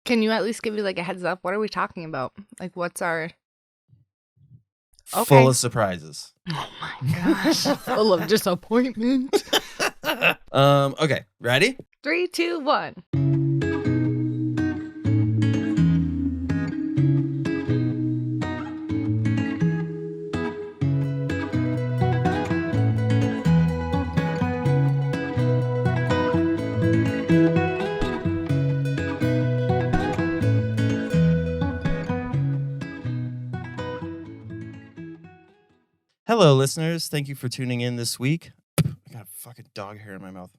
Can you at least give me like a heads up? What are we talking about? Like, what's our... Full of surprises. Oh my gosh. Full of disappointment. Okay, ready? 3, 2, 1. Hello, listeners. Thank you for tuning in this week. I got a fucking dog hair in my mouth.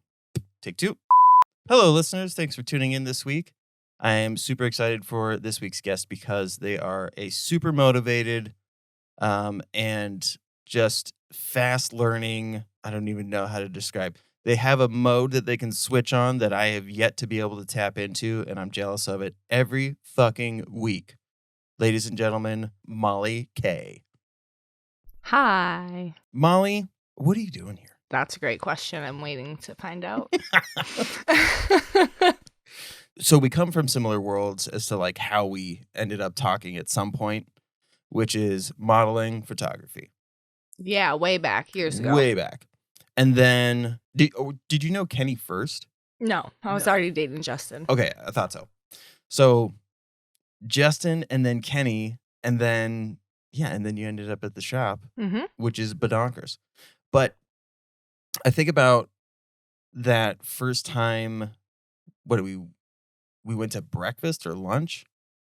Take 2. Hello, listeners. Thanks for tuning in this week. I am super excited for this week's guest because they are a super motivated and just fast learning. I don't even know how to describe. They have a mode that they can switch on that I have yet to be able to tap into, and I'm jealous of it every fucking week. Ladies and gentlemen, Molly Kaye. Hi. Molly, what are you doing here? That's a great question. I'm waiting to find out. So we come from similar worlds as to like how we ended up talking at some point, which is modeling photography. Yeah, way back, years ago. Way back. And then, did you know Kenny first? No, I was already dating Justin. Okay, I thought so. So Justin and then Kenny, and then, yeah, and then you ended up at the shop, which is badonkers. But I think about that first time, we went to breakfast or lunch,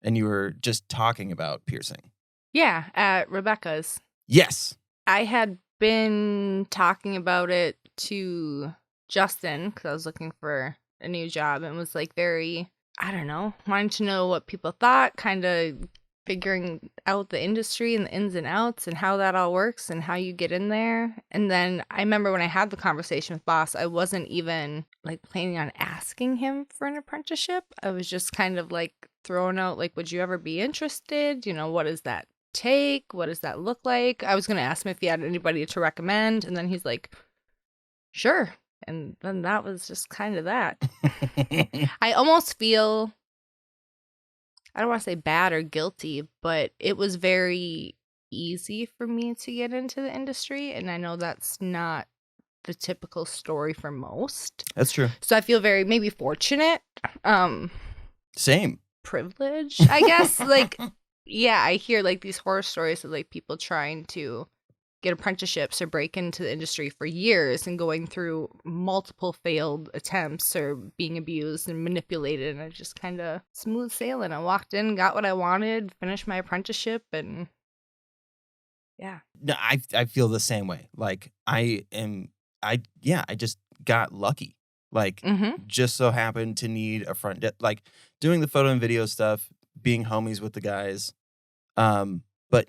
and you were just talking about piercing. Yeah, at Rebecca's. Yes. I had been talking about it to Justin because I was looking for a new job and was like very, I don't know, wanting to know what people thought, kind of figuring out the industry and the ins and outs and how that all works and how you get in there. And then I remember when I had the conversation with Boss, I wasn't even like planning on asking him for an apprenticeship. I was just kind of like throwing out like, would you ever be interested? You know, what does that take? What does that look like? I was going to ask him if he had anybody to recommend. And then he's like, sure. And then that was just kind of that. I almost feel, I don't want to say bad or guilty, but it was very easy for me to get into the industry. And I know that's not the typical story for most. That's true. So I feel very maybe fortunate. Same. Privilege, I guess. Like, yeah, I hear like these horror stories of like people trying to get apprenticeships or break into the industry for years and going through multiple failed attempts or being abused and manipulated. And I just kind of smooth sailing. I walked in, got what I wanted, finished my apprenticeship, and yeah. No, I feel the same way. Like I just got lucky. Like just so happened to need a front desk, like doing the photo and video stuff, being homies with the guys. But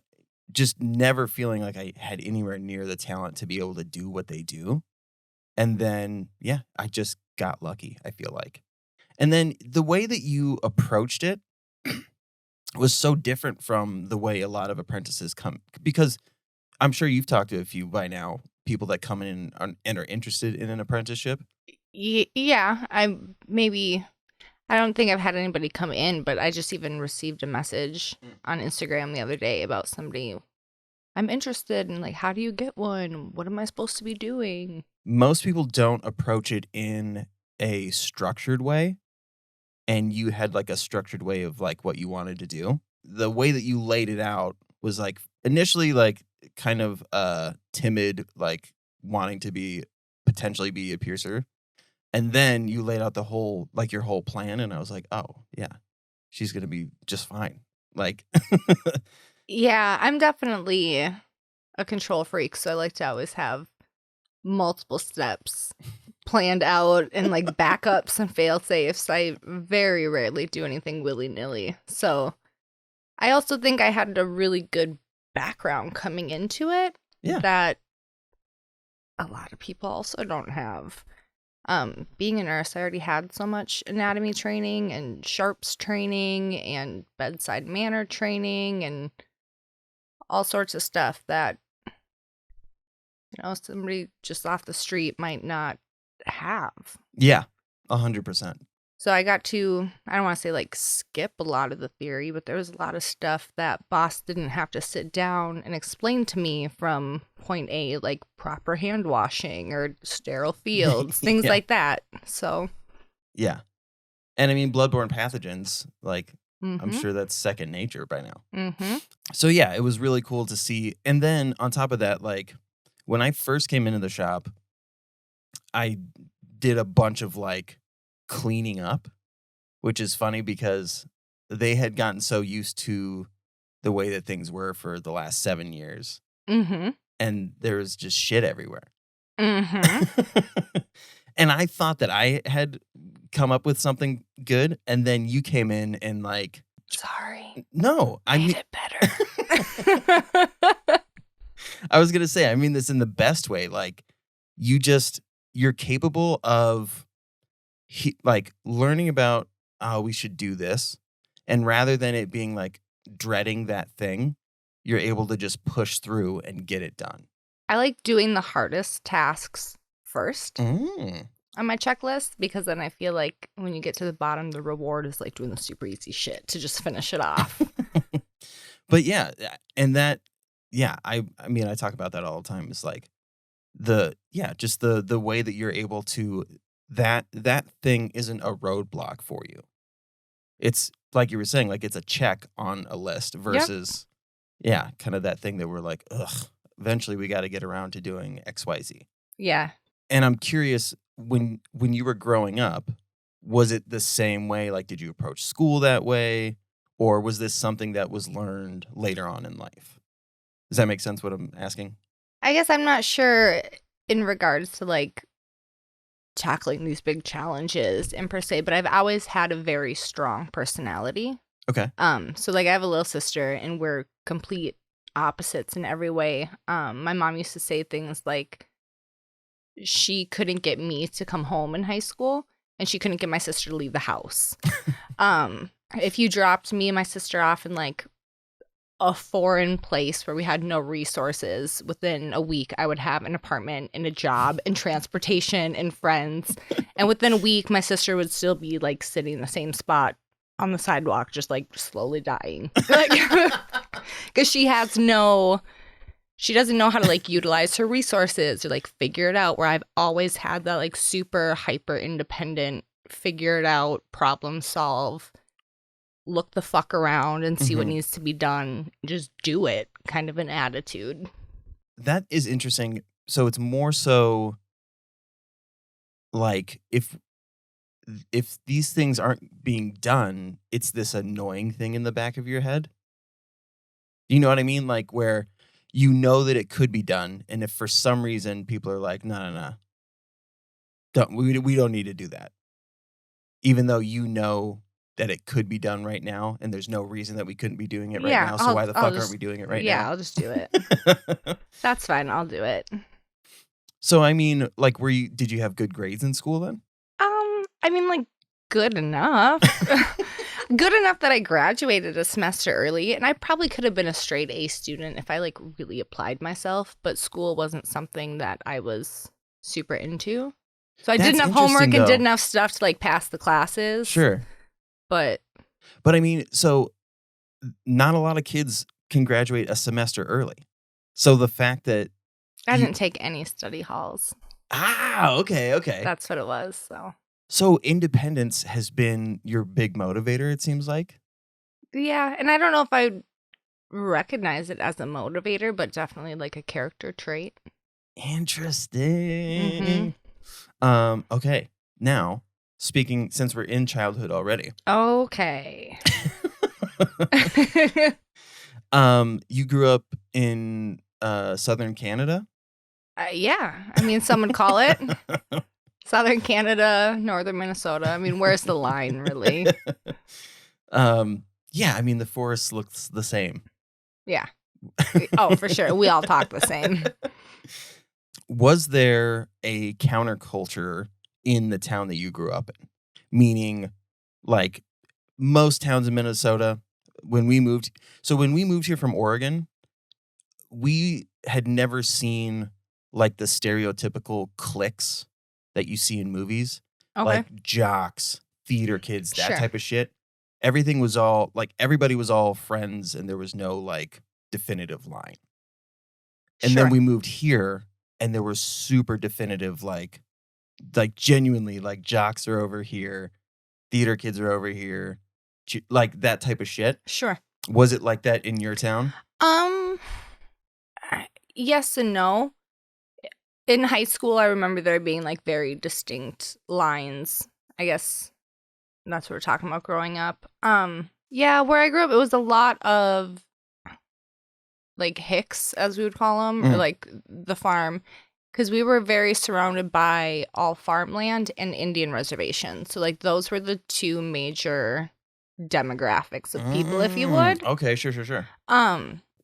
just never feeling like I had anywhere near the talent to be able to do what they do. And then, yeah, I just got lucky, I feel like. And then the way that you approached it was so different from the way a lot of apprentices come, because I'm sure you've talked to a few by now, people that come in and are interested in an apprenticeship. Yeah, I don't think I've had anybody come in, but I just even received a message on Instagram the other day about somebody, I'm interested in, like, how do you get one? What am I supposed to be doing? Most people don't approach it in a structured way, and you had like a structured way of like what you wanted to do. The way that you laid it out was like initially like kind of timid, like wanting to potentially be a piercer. And then you laid out the whole, like your whole plan. And I was like, oh, yeah, she's going to be just fine. Like, yeah, I'm definitely a control freak. So I like to always have multiple steps planned out and like backups and fail safes. I very rarely do anything willy nilly. So I also think I had a really good background coming into it that a lot of people also don't have. Being a nurse, I already had so much anatomy training and sharps training and bedside manner training and all sorts of stuff that, you know, somebody just off the street might not have. Yeah, 100%. So I got to, I don't want to say like skip a lot of the theory, but there was a lot of stuff that boss didn't have to sit down and explain to me from point A, like proper hand washing or sterile fields, things Yeah. like that. So, Yeah. And I mean, bloodborne pathogens, like, I'm mm-hmm, sure that's second nature by now. mm-hmm, So yeah, it was really cool to see. And then on top of that, like, when I first came into the shop, I did a bunch of like cleaning up, which is funny because they had gotten so used to the way that things were for the last 7 years, mm-hmm, and there was just shit everywhere. mm-hmm. And I thought that I had come up with something good, and then you came in and like, Sorry. no, I Made mean, it better. I was gonna say, I mean this in the best way. Like, you're capable of like learning about, oh, we should do this, and rather than it being like dreading that thing, you're able to just push through and get it done. I like doing the hardest tasks first Mm. on my checklist because then I feel like when you get to the bottom, the reward is like doing the super easy shit to just finish it off. But yeah, and that, yeah, I mean, I talk about that all the time. It's like just the way that you're able to, that thing isn't a roadblock for you. It's like you were saying, like it's a check on a list Yep. versus, yeah, kind of that thing that we're like, ugh, eventually we got to get around to doing XYZ. Yeah. And I'm curious, when you were growing up, was it the same way? Like, did you approach school that way? Or was this something that was learned later on in life? Does that make sense what I'm asking? I guess I'm not sure in regards to like tackling these big challenges in per se, but I've always had a very strong personality. Okay. So like I have a little sister and we're complete opposites in every way. My mom used to say things like she couldn't get me to come home in high school and she couldn't get my sister to leave the house. If you dropped me and my sister off in like a foreign place where we had no resources, within a week I would have an apartment and a job and transportation and friends. And within a week my sister would still be like sitting in the same spot on the sidewalk just like slowly dying. Like cuz she doesn't know how to like utilize her resources or like figure it out, where I've always had that like super hyper independent, figure it out, problem solve, look the fuck around and see what Mhm. needs to be done, just do it kind of an attitude. That is interesting. So it's more so like if these things aren't being done, it's this annoying thing in the back of your head. You know what I mean? Like where you know that it could be done, and if for some reason people are like, no, no, no, we don't need to do that, even though you know that it could be done right now, and there's no reason that we couldn't be doing it right Yeah, now. So why the I'll fuck aren't just we doing it right yeah, now? I'll just do it. That's fine, I'll do it. So I mean, like, did you have good grades in school then? I mean like good enough. Good enough that I graduated a semester early, and I probably could have been a straight A student if I like really applied myself, but school wasn't something that I was super into. So I did That's enough interesting homework and did though. enough stuff to like pass the classes, Sure. but But I mean, so not a lot of kids can graduate a semester early. So the fact that I you didn't take any study halls. okay, okay. That's what it was, so. So independence has been your big motivator, it seems like? Yeah, and I don't know if I would recognize it as a motivator, but definitely like a character trait. Mhm. Interesting. Okay. Now, speaking since we're in childhood already, Okay. you grew up in southern Canada? Yeah, I mean, some would call it. Southern Canada, northern Minnesota. I mean, where's the line, really? Yeah, I mean the forest looks the same. Yeah. Oh, for sure. We all talk the same. Was there a counterculture in the town that you grew up in? Meaning, like most towns in Minnesota, when we moved here from Oregon, we had never seen like the stereotypical cliques that you see in movies, Okay. like jocks, theater kids, that Sure. type of shit. Everything was all like everybody was all friends and there was no like definitive line. And then Sure. we moved here and there was super definitive like genuinely like jocks are over here, theater kids are over here, like that type of shit. Sure. Was it like that in your town? Um, yes and no. In high school, I remember there being like very distinct lines. I guess that's what we're talking about growing up. Yeah, where I grew up, it was a lot of like hicks, as we would call them, or like the farm, because we were very surrounded by all farmland and Indian reservations. So like those were the two major demographics of people, if you would. Okay, sure.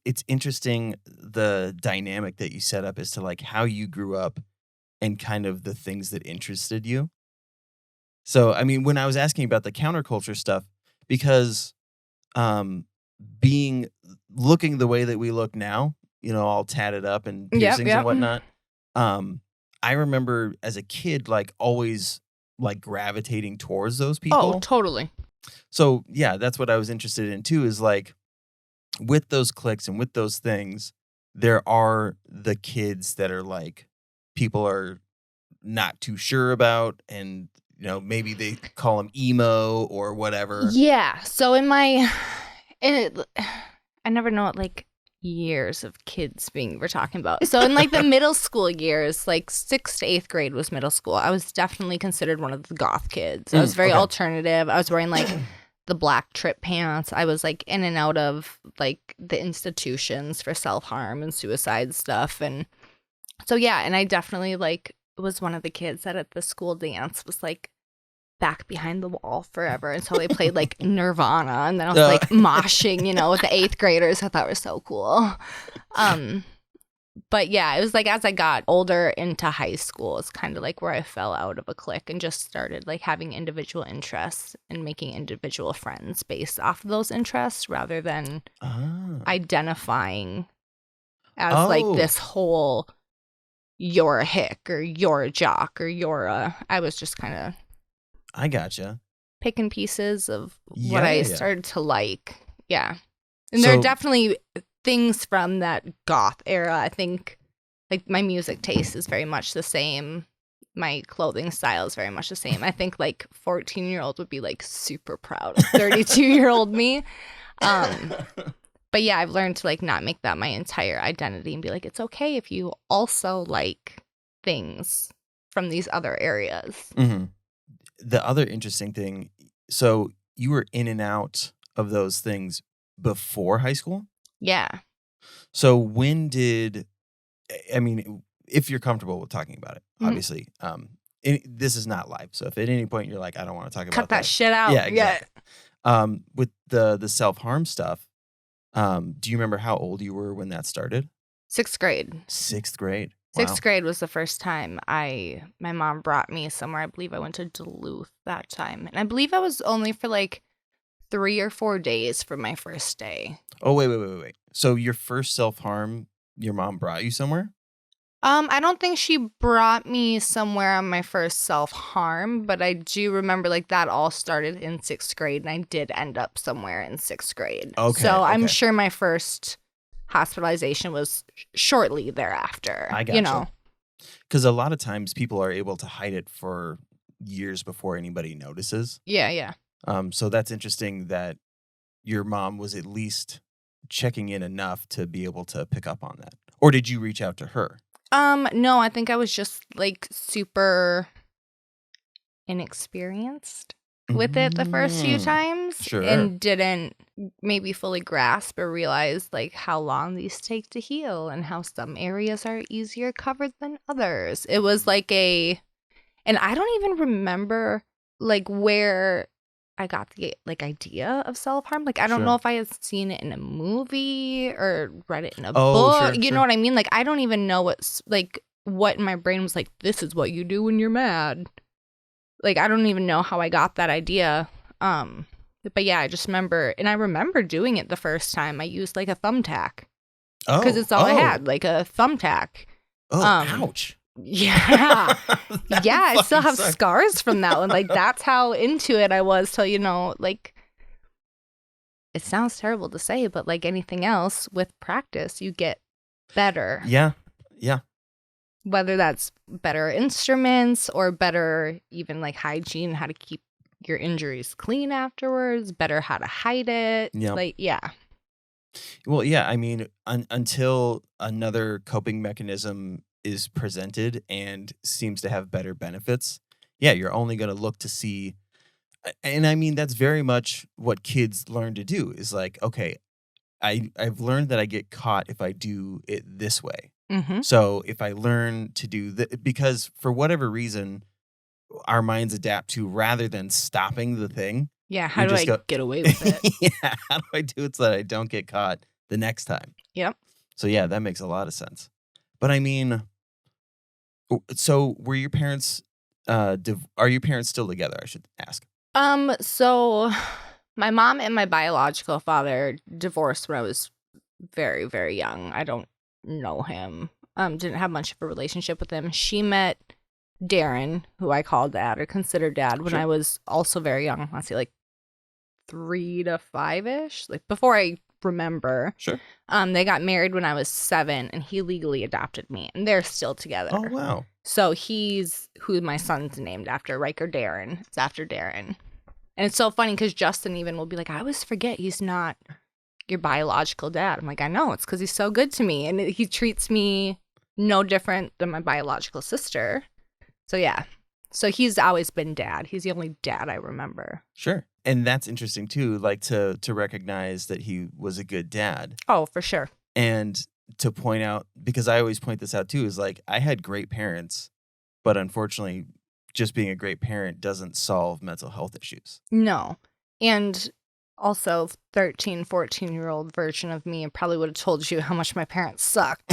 It's interesting the dynamic that you set up as to like how you grew up and kind of the things that interested you. So, I mean, when I was asking about the counterculture stuff, because looking the way that we look now, you know, all tatted up and piercings and whatnot, I remember as a kid, like always like gravitating towards those people. Oh, totally. So, yeah, that's what I was interested in too, is like with those cliques and with those things, there are the kids that are like people are not too sure about, and you know, maybe they call them emo or whatever. Yeah. So I never know what like years of kids we're talking about. So in like the middle school years, like 6th to 8th grade was middle school. I was definitely considered one of the goth kids. I was very alternative. I was wearing like the black trip pants. I was like in and out of like the institutions for self-harm and suicide stuff. And so, yeah. And I definitely like was one of the kids that at the school dance was like back behind the wall forever until they played like Nirvana. And then I was like moshing, you know, with the 8th graders. I thought were so cool. But yeah, it was like as I got older into high school, it's kind of like where I fell out of a clique and just started like having individual interests and making individual friends based off of those interests rather than identifying as like this whole you're a hick or you're a jock or I was just kind of I gotcha. picking pieces of what I started to like. Yeah. And there are definitely things from that goth era. I think like my music taste is very much the same. My clothing style is very much the same. I think like 14-year-old would be like super proud of 32-year-old me. But yeah, I've learned to like not make that my entire identity and be like, it's okay if you also like things from these other areas. Mm-hmm. The other interesting thing, so you were in and out of those things before high school? Yeah. So when did, I mean, if you're comfortable with talking about it, obviously, this is not live. So if at any point you're like, I don't want to talk about Cut that shit out. Yeah, exactly. With the self-harm stuff, do you remember how old you were when that started? 6th grade. 6th grade. Wow. 6th grade was the first time my mom brought me somewhere. I believe I went to Duluth that time. And I believe I was only for like 3 or 4 days for my first day. Oh, wait. So your first self-harm, your mom brought you somewhere? I don't think she brought me somewhere on my first self-harm, but I do remember like that all started in 6th grade and I did end up somewhere in 6th grade. Okay. So I'm sure my first hospitalization was shortly thereafter. I gotcha. You know, because a lot of times people are able to hide it for years before anybody notices. Yeah. So that's interesting that your mom was at least checking in enough to be able to pick up on that. Or did you reach out to her? No, I think I was just like super inexperienced with it the first few times. Sure. And didn't maybe fully grasp or realize like how long these take to heal and how some areas are easier covered than others. It was like and I don't even remember like where I got the like idea of self-harm. Like I don't know if I had seen it in a movie or read it in a book. You know what I mean? Like I don't even know what in my brain was like, this is what you do when you're mad. Like, I don't even know how I got that idea. But yeah, I just remember, and I remember doing it the first time. I used like a thumbtack. Because it's all I had, like a thumbtack. Oh, ouch. Yeah. That Yeah, I still fucking have sucks. scars from that one. Like, that's how into it I was till, like, it sounds terrible to say, but like anything else, with practice, you get better. Yeah. Yeah. Whether that's better instruments or better even like hygiene, how to keep your injuries clean afterwards, better how to hide it. Yeah. Like, yeah. Well, yeah, I mean, until another coping mechanism is presented and seems to have better benefits, yeah, you're only going to look to see. And I mean, that's very much what kids learn to do is like, okay, I've learned that I get caught if I do it this way. Mm-hmm. So if I learn to do that, because for whatever reason, our minds adapt to rather than stopping the thing, Yeah. we How do just I go, get away with it? yeah, how do I do it so that I don't get caught the next time? Yep. So yeah, that makes a lot of sense. But I mean, so were your parents, are your parents still together? I should ask. So my mom and my biological father divorced when I was very, very young. I don't know him. Didn't have much of a relationship with him. She met Darren, who I call dad or consider dad, when Sure. I was also very young. Let's say like 3 to 5-ish, like before I remember. Sure. They got married when I was 7, and he legally adopted me, and they're still together. Oh wow. So he's who my son's named after, Riker Darren. It's after Darren. And it's so funny because Justin even will be like, I always forget he's not your biological dad. I'm like, I know, it's because he's so good to me. And he treats me no different than my biological sister. So yeah. So he's always been dad. He's the only dad I remember. Sure. And that's interesting too, like to recognize that he was a good dad. Oh, for sure. And to point out, because I always point this out too, is like I had great parents, but unfortunately, just being a great parent doesn't solve mental health issues. No. And also 13, 14-year-old version of me probably would have told you how much my parents sucked.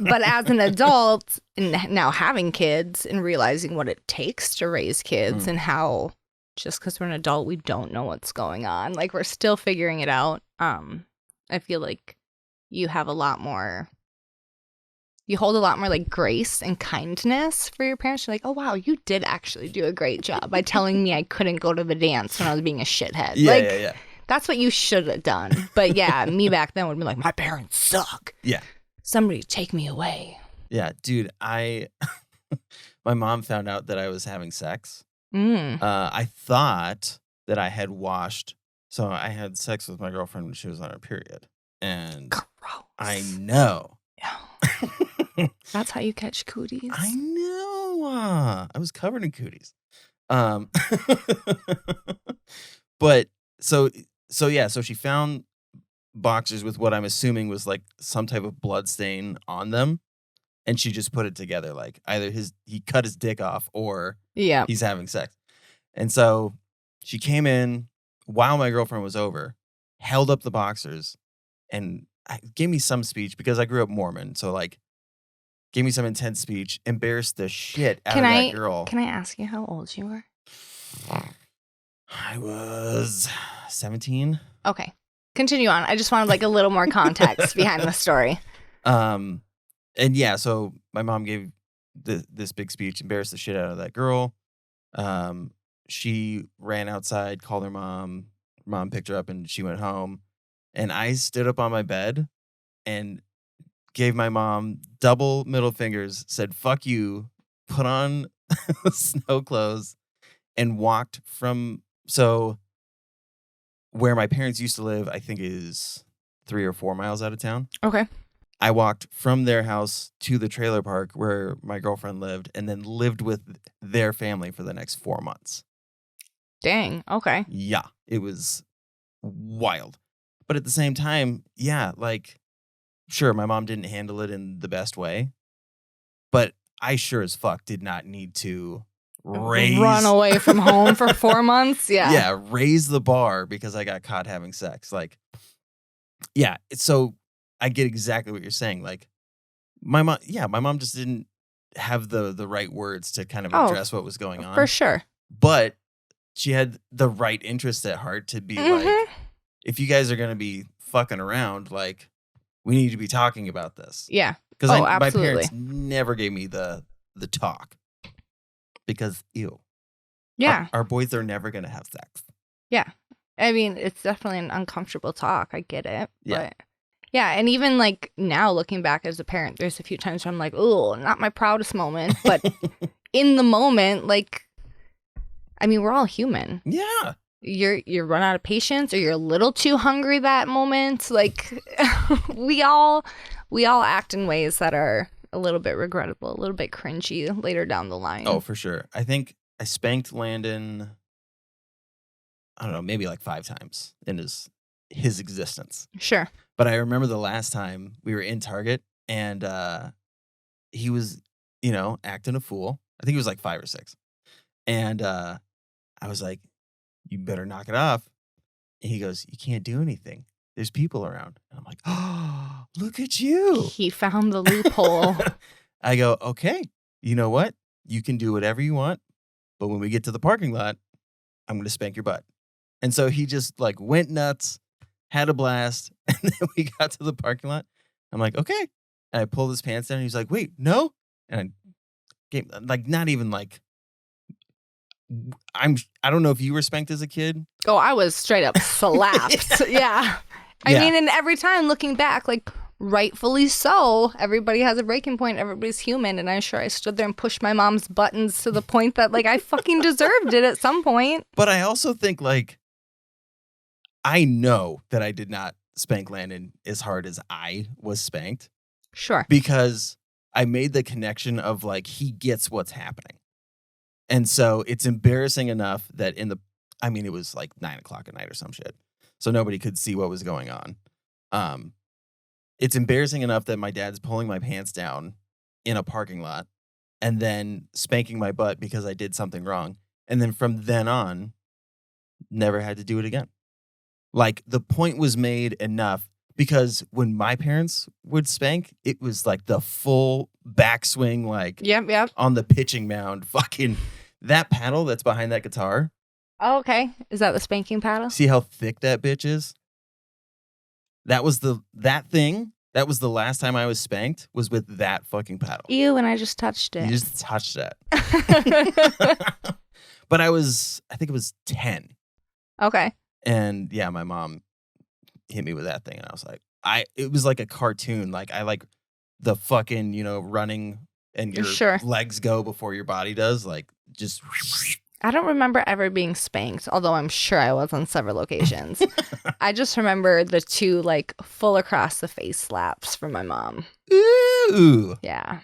But as an adult and now having kids and realizing what it takes to raise kids and how just because we're an adult, we don't know what's going on. Like we're still figuring it out. I feel like you have a lot more, you hold a lot more like grace and kindness for your parents. You're like, oh wow, you did actually do a great job by telling me I couldn't go to the dance when I was being a shithead. Yeah, like, yeah. That's what you should have done. But yeah, me back then would be like, my parents suck. Yeah. Somebody take me away. Yeah, dude, my mom found out that I was having sex. I thought that I had washed. So I had sex with my girlfriend when she was on her period. And Gross. I know. Yeah. That's how you catch cooties. I know. I was covered in cooties. But so yeah, so she found boxers with what I'm assuming was like some type of blood stain on them, and she just put it together like either he cut his dick off or Yeah. he's having sex. And so she came in while my girlfriend was over, held up the boxers, and gave me some speech because I grew up Mormon. So like gave me some intense speech, embarrassed the shit out of that girl. Can I ask you how old you were? I was 17. Okay. Continue on. I just wanted like a little more context behind the story. And yeah, so my mom gave this big speech, embarrassed the shit out of that girl. She ran outside, called her mom. Mom picked her up and she went home. And I stood up on my bed and gave my mom double middle fingers, said, fuck you, put on snow clothes, and walked from, so where my parents used to live, I think is 3 or 4 miles out of town. Okay. I walked from their house to the trailer park where my girlfriend lived and then lived with their family for the next 4 months. Dang. Okay. Yeah, it was wild. But at the same time, yeah, like, sure, my mom didn't handle it in the best way, but I sure as fuck did not need to run away from home for 4 months. Yeah. Yeah, raise the bar because I got caught having sex. Like, yeah, so I get exactly what you're saying. Like, my mom just didn't have the right words to kind of address what was going on. For sure. But she had the right interest at heart to be like, if you guys are going to be fucking around, like, we need to be talking about this. Yeah. Because my absolutely. parents never gave me the the talk. Because, ew. Yeah. Our boys are never going to have sex. Yeah. I mean, it's definitely an uncomfortable talk. I get it. Yeah. But yeah. And even like now looking back as a parent, there's a few times where I'm like, oh, not my proudest moment. But in the moment, like, I mean, we're all human. Yeah. You run out of patience or you're a little too hungry that moment. Like we all act in ways that are a little bit regrettable, a little bit cringy later down the line. Oh, for sure. I think I spanked Landon, I don't know, maybe like 5 times in his existence. Sure. But I remember the last time we were in Target and he was, acting a fool. I think he was like 5 or 6. And I was like, you better knock it off. And he goes, you can't do anything. There's people around. And I'm like, oh, look at you. He found the loophole. I go, okay, you know what? You can do whatever you want. But when we get to the parking lot, I'm going to spank your butt. And so he just like went nuts, had a blast. And then we got to the parking lot. I'm like, okay. And I pulled his pants down and he's like, wait, no. And I gave, like, not even like, I don't know if you were spanked as a kid. Oh, I was straight up slapped. Yeah. I mean, and every time looking back, like, rightfully so, everybody has a breaking point. Everybody's human. And I'm sure I stood there and pushed my mom's buttons to the point that, like, I fucking deserved it at some point. But I also think, like, I know that I did not spank Landon as hard as I was spanked. Sure. Because I made the connection of, like, he gets what's happening. And so it's embarrassing enough that it was like 9 o'clock at night or some shit. So nobody could see what was going on. It's embarrassing enough that my dad's pulling my pants down in a parking lot and then spanking my butt because I did something wrong. And then from then on, never had to do it again. Like, the point was made enough because when my parents would spank, it was like the full backswing, like Yep. on the pitching mound, fucking that paddle that's behind that guitar. Oh, okay. Is that the spanking paddle? See how thick that bitch is? That was the last time I was spanked was with that fucking paddle. Ew, and I just touched it. You just touched that. But I think it was 10. Okay. And yeah, my mom hit me with that thing and I was like, it was like a cartoon. Like, I like the fucking, running and your legs go before your body does. Like, just. I don't remember ever being spanked, although I'm sure I was on several occasions. I just remember the 2 like full across the face slaps from my mom. Ooh. Yeah.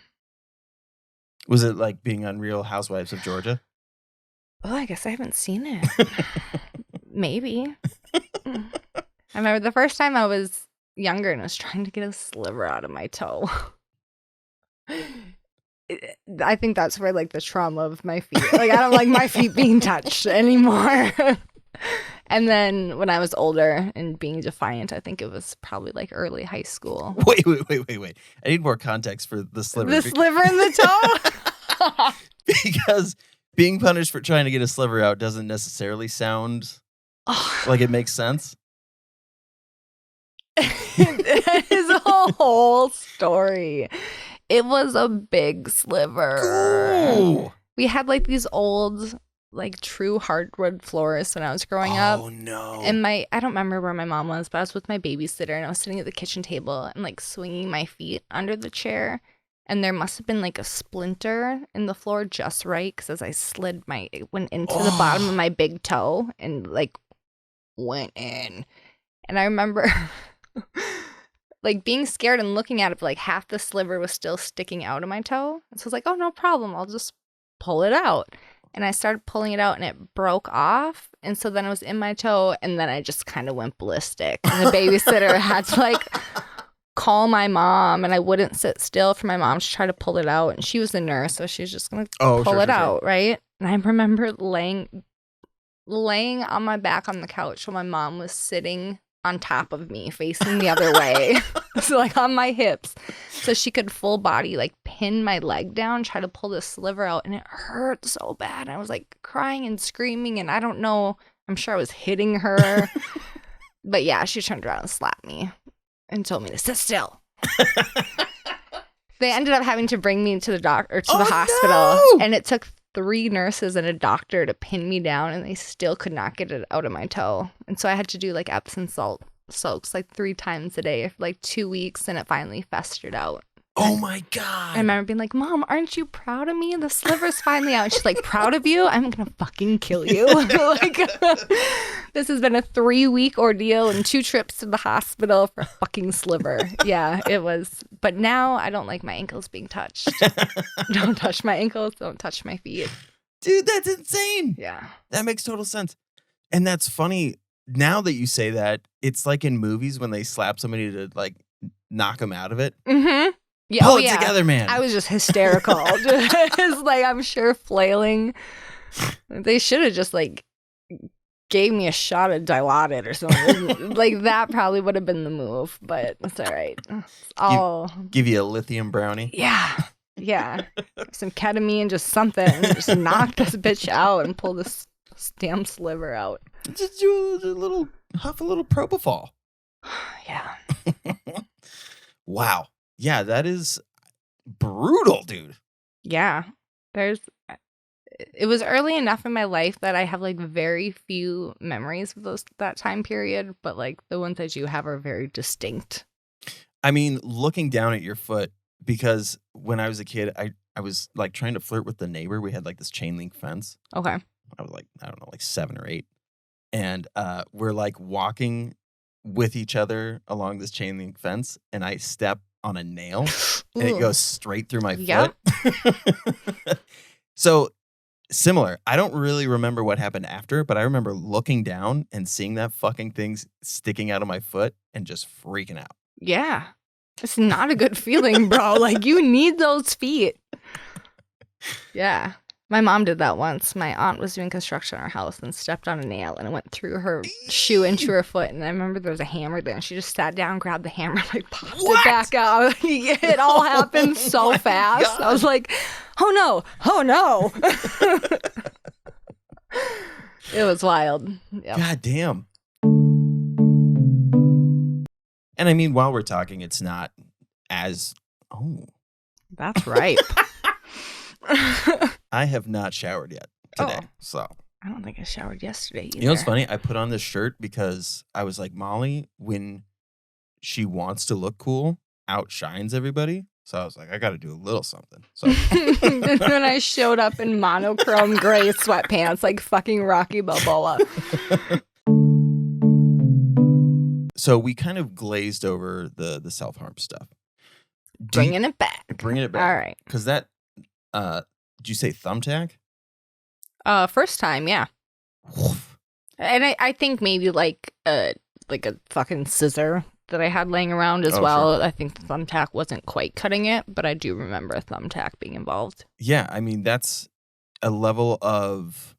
Was it like being on Real Housewives of Georgia? Oh, I guess I haven't seen it. Maybe. I remember the first time I was younger and was trying to get a sliver out of my toe. I think that's where like the trauma of my feet. Like, I don't like my feet being touched anymore. And then when I was older and being defiant, I think it was probably like early high school. Wait. I need more context for the sliver. The sliver in the toe? Because being punished for trying to get a sliver out doesn't necessarily sound like it makes sense. It is a whole story. It was a big sliver. Ooh. We had like these old, like true hardwood floors when I was growing up. Oh no. And I don't remember where my mom was, but I was with my babysitter and I was sitting at the kitchen table and like swinging my feet under the chair. And there must have been like a splinter in the floor just right because as I slid it went into the bottom of my big toe and like went in. And I remember like being scared and looking at it, but like half the sliver was still sticking out of my toe. And so I was like, oh, no problem. I'll just pull it out. And I started pulling it out and it broke off. And so then it was in my toe and then I just kind of went ballistic. And the babysitter had to like call my mom and I wouldn't sit still for my mom to try to pull it out. And she was a nurse, so she was just going to pull it out, right? And I remember laying on my back on the couch while my mom was sitting on top of me facing the other way. So like on my hips. So she could full body like pin my leg down, try to pull the sliver out. And it hurt so bad. I was like crying and screaming and I don't know. I'm sure I was hitting her. But yeah, she turned around and slapped me and told me to sit still. They ended up having to bring me to the the hospital, no! and it took 3 nurses and a doctor to pin me down, and they still could not get it out of my toe. And so I had to do like Epsom salt soaks like 3 times a day for like 2 weeks, and it finally festered out. Oh my God. I remember being like, Mom, aren't you proud of me? The sliver's finally out. And she's like, proud of you? I'm going to fucking kill you. Like, this has been a 3-week ordeal and 2 trips to the hospital for a fucking sliver. Yeah, it was. But now I don't like my ankles being touched. Don't touch my ankles. Don't touch my feet. Dude, that's insane. Yeah. That makes total sense. And that's funny. Now that you say that, it's like in movies when they slap somebody to like knock them out of it. Mm-hmm. Yeah, Pull it together, man. I was just hysterical. Just like, I'm sure flailing. They should have just like gave me a shot of Dilaudid or something. Like that probably would have been the move, but it's all right. Give you a lithium brownie. Yeah. Some ketamine, just something. Just knock this bitch out and pull this damn sliver out. Just do a little propofol. Yeah. Wow. Yeah, that is brutal, dude. Yeah. It was early enough in my life that I have like very few memories of that time period, but like the ones I do have are very distinct. I mean, looking down at your foot, because when I was a kid, I was like trying to flirt with the neighbor. We had like this chain link fence. Okay. I was like, I don't know, like 7 or 8. And we're like walking with each other along this chain link fence, and I step on a nail and it goes straight through my foot. So similar. I don't really remember what happened after, but I remember looking down and seeing that fucking thing sticking out of my foot and just freaking out. Yeah. It's not a good feeling, bro. Like, you need those feet. Yeah. My mom did that once. My aunt was doing construction on her house and stepped on a nail, and it went through her shoe into her foot. And I remember there was a hammer there, and she just sat down, grabbed the hammer, like popped it back out. It all happened so fast. God. I was like, oh no. It was wild. Yep. God damn. And I mean, while we're talking, it's not as... Oh. That's right. I have not showered yet today, so. I don't think I showered yesterday either. You know what's funny? I put on this shirt because I was like, Molly, when she wants to look cool, outshines everybody. So I was like, I got to do a little something. So when I showed up in monochrome gray sweatpants, like fucking Rocky Balboa. So we kind of glazed over the self-harm stuff. Bringing it back. All right. Because that, did you say thumbtack? First time, yeah. And I think maybe like a fucking scissor that I had laying around as well. Sure. I think the thumbtack wasn't quite cutting it, but I do remember a thumbtack being involved. Yeah, I mean, that's a level of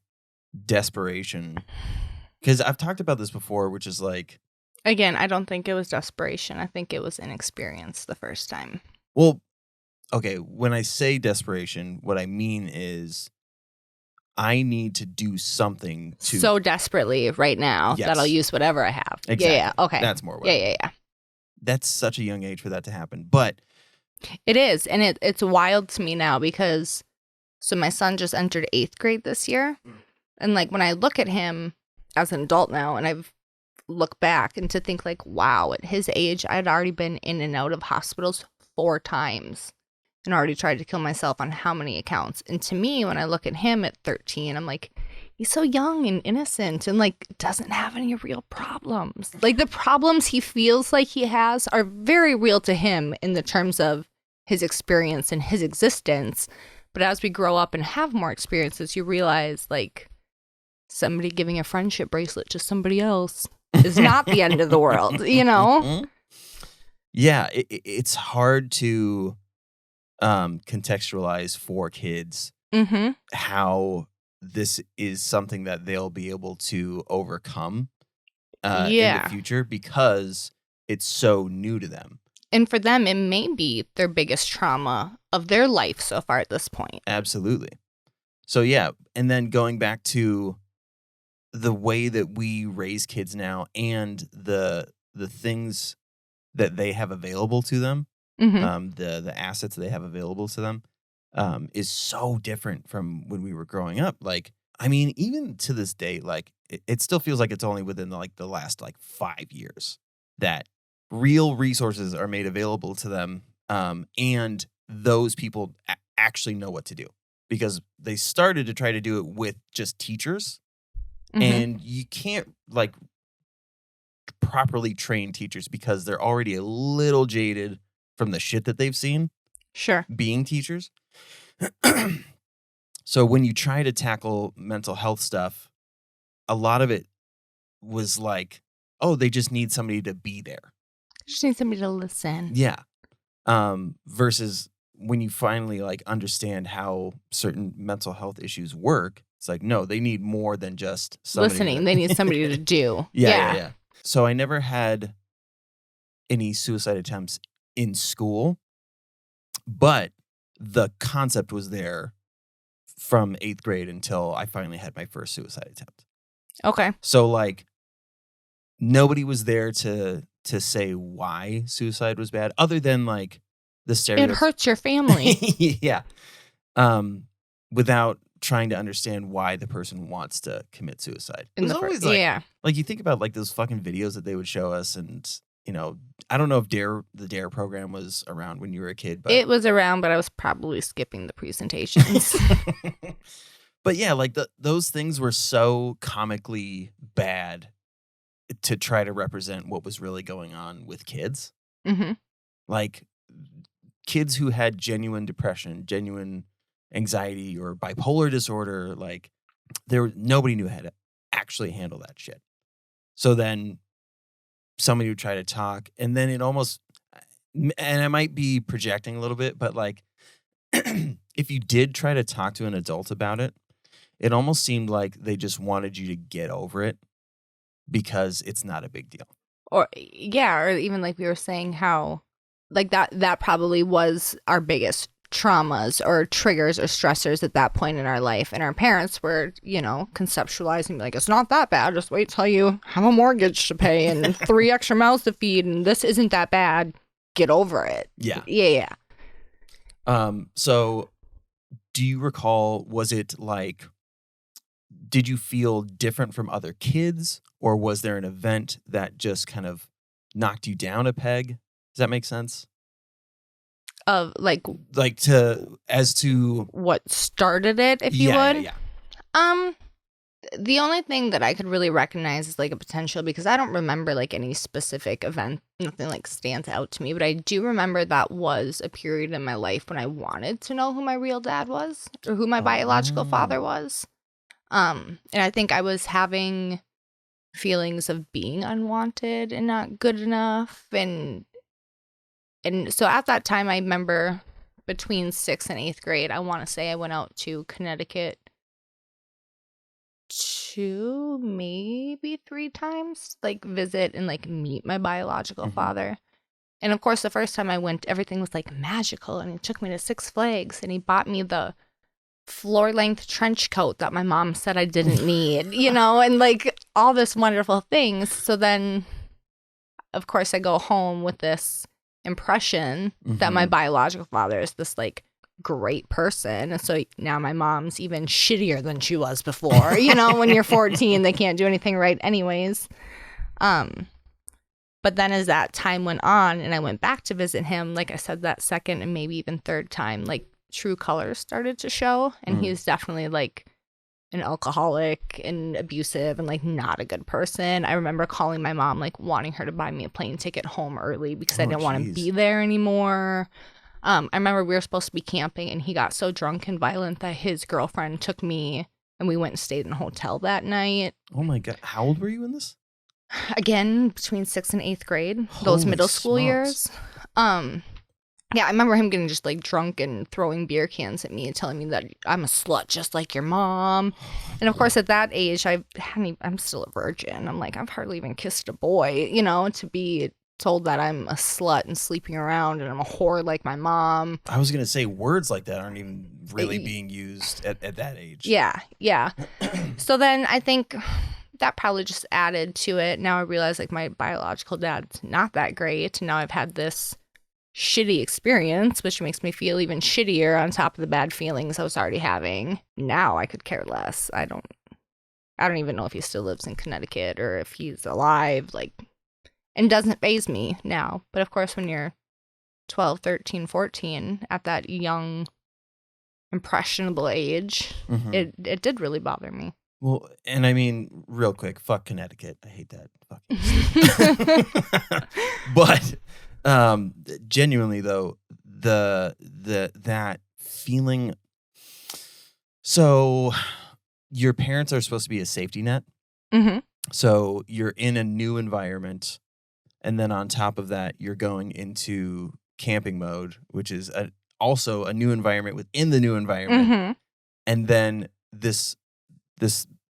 desperation. Because I've talked about this before, which is like... Again, I don't think it was desperation. I think it was inexperience the first time. Well, okay, when I say desperation, what I mean is I need to do something to... So desperately right now that I'll use whatever I have. Exactly. Yeah, okay. That's more what Yeah. That's such a young age for that to happen. But... It is, and it's wild to me now because... So my son just entered 8th grade this year. And like when I look at him as an adult now, and I've look back and to think like, wow, at his age, I'd already been in and out of hospitals 4 times and already tried to kill myself on how many accounts. And to me, when I look at him at 13, I'm like, he's so young and innocent and like doesn't have any real problems. Like the problems he feels like he has are very real to him in the terms of his experience and his existence. But as we grow up and have more experiences, you realize like somebody giving a friendship bracelet to somebody else is not the end of the world, you know? Yeah, it's hard to contextualize for kids how this is something that they'll be able to overcome in the future because it's so new to them. And for them, it may be their biggest trauma of their life so far at this point. Absolutely. So yeah, and then going back to the way that we raise kids now and the things that they have available to them, the assets they have available to them, is so different from when we were growing up. Like, I mean, even to this day, like it still feels like it's only within the last 5 years that real resources are made available to them, and those people actually know what to do, because they started to try to do it with just teachers, and you can't properly train teachers because they're already a little jaded from the shit that they've seen being teachers. So when you try to tackle mental health stuff, a lot of it was like, oh, they just need somebody to be there. Just need somebody to listen. Yeah. Versus when you finally understand how certain mental health issues work, it's like, no, they need more than just listening. They need somebody to do. Yeah. So I never had any suicide attempts in school, but the concept was there from 8th grade until I finally had my first suicide attempt. Okay. So nobody was there to say why suicide was bad, other than the stereotypes. It hurts your family. Yeah. Without trying to understand why the person wants to commit suicide. It was always you think about those fucking videos that they would show us, and I don't know if the Dare program was around when you were a kid, but it was around, but I was probably skipping the presentations. But yeah, those things were so comically bad to try to represent what was really going on with kids. Kids who had genuine depression, genuine anxiety, or bipolar disorder, nobody knew how to actually handle that shit. So then somebody would try to talk, and then it almost, and I might be projecting a little bit, but if you did try to talk to an adult about it, it almost seemed like they just wanted you to get over it because it's not a big deal. Or even we were saying how that probably was our biggest traumas or triggers or stressors at that point in our life, and our parents were conceptualizing it's not that bad, just wait till you have a mortgage to pay and 3 extra mouths to feed, and this isn't that bad, get over it. Yeah. So do you recall, was it did you feel different from other kids, or was there an event that just kind of knocked you down a peg? Does that make sense? Of as to what started it, if you would. Yeah. The only thing that I could really recognize is a potential, because I don't remember any specific event, nothing stands out to me, but I do remember that was a period in my life when I wanted to know who my real dad was, or who my biological father was. And I think I was having feelings of being unwanted and not good enough, and so at that time, I remember between 6th and 8th grade, I want to say I went out to Connecticut 2, maybe 3 times, visit and meet my biological father. And of course, the first time I went, everything was magical, and he took me to Six Flags, and he bought me the floor-length trench coat that my mom said I didn't need, and all this wonderful things. So then, of course, I go home with this impression that my biological father is this great person, and so now my mom's even shittier than she was before. When you're 14, they can't do anything right anyways. But then as that time went on and I went back to visit him, like I said, that second and maybe even third time, true colors started to show, and he was definitely an alcoholic and abusive and not a good person. I remember calling my mom wanting her to buy me a plane ticket home early because I didn't want to be there anymore. I remember we were supposed to be camping, and he got so drunk and violent that his girlfriend took me, and we went and stayed in a hotel that night. Oh my God. How old were you in this? Again, between 6th and 8th grade, those middle school years. Yeah, I remember him getting just drunk and throwing beer cans at me and telling me that I'm a slut just like your mom. And of course, at that age, I'm still a virgin. I'm I've hardly even kissed a boy, to be told that I'm a slut and sleeping around and I'm a whore like my mom. I was going to say, words like that aren't even really being used at that age. Yeah. So then I think that probably just added to it. Now I realize my biological dad's not that great. And now I've had this shitty experience, which makes me feel even shittier on top of the bad feelings I was already having. Now I could care less. I don't even know if he still lives in Connecticut or if he's alive, like, and doesn't faze me now. But of course, when you're 12, 13, 14, at that young, impressionable age, it did really bother me. Well, and I mean, real quick, fuck Connecticut. I hate that fucking state. But genuinely though, that feeling. So your parents are supposed to be a safety net. Mm-hmm. So you're in a new environment, and then on top of that, you're going into camping mode, which is also a new environment within the new environment. Mm-hmm. And then this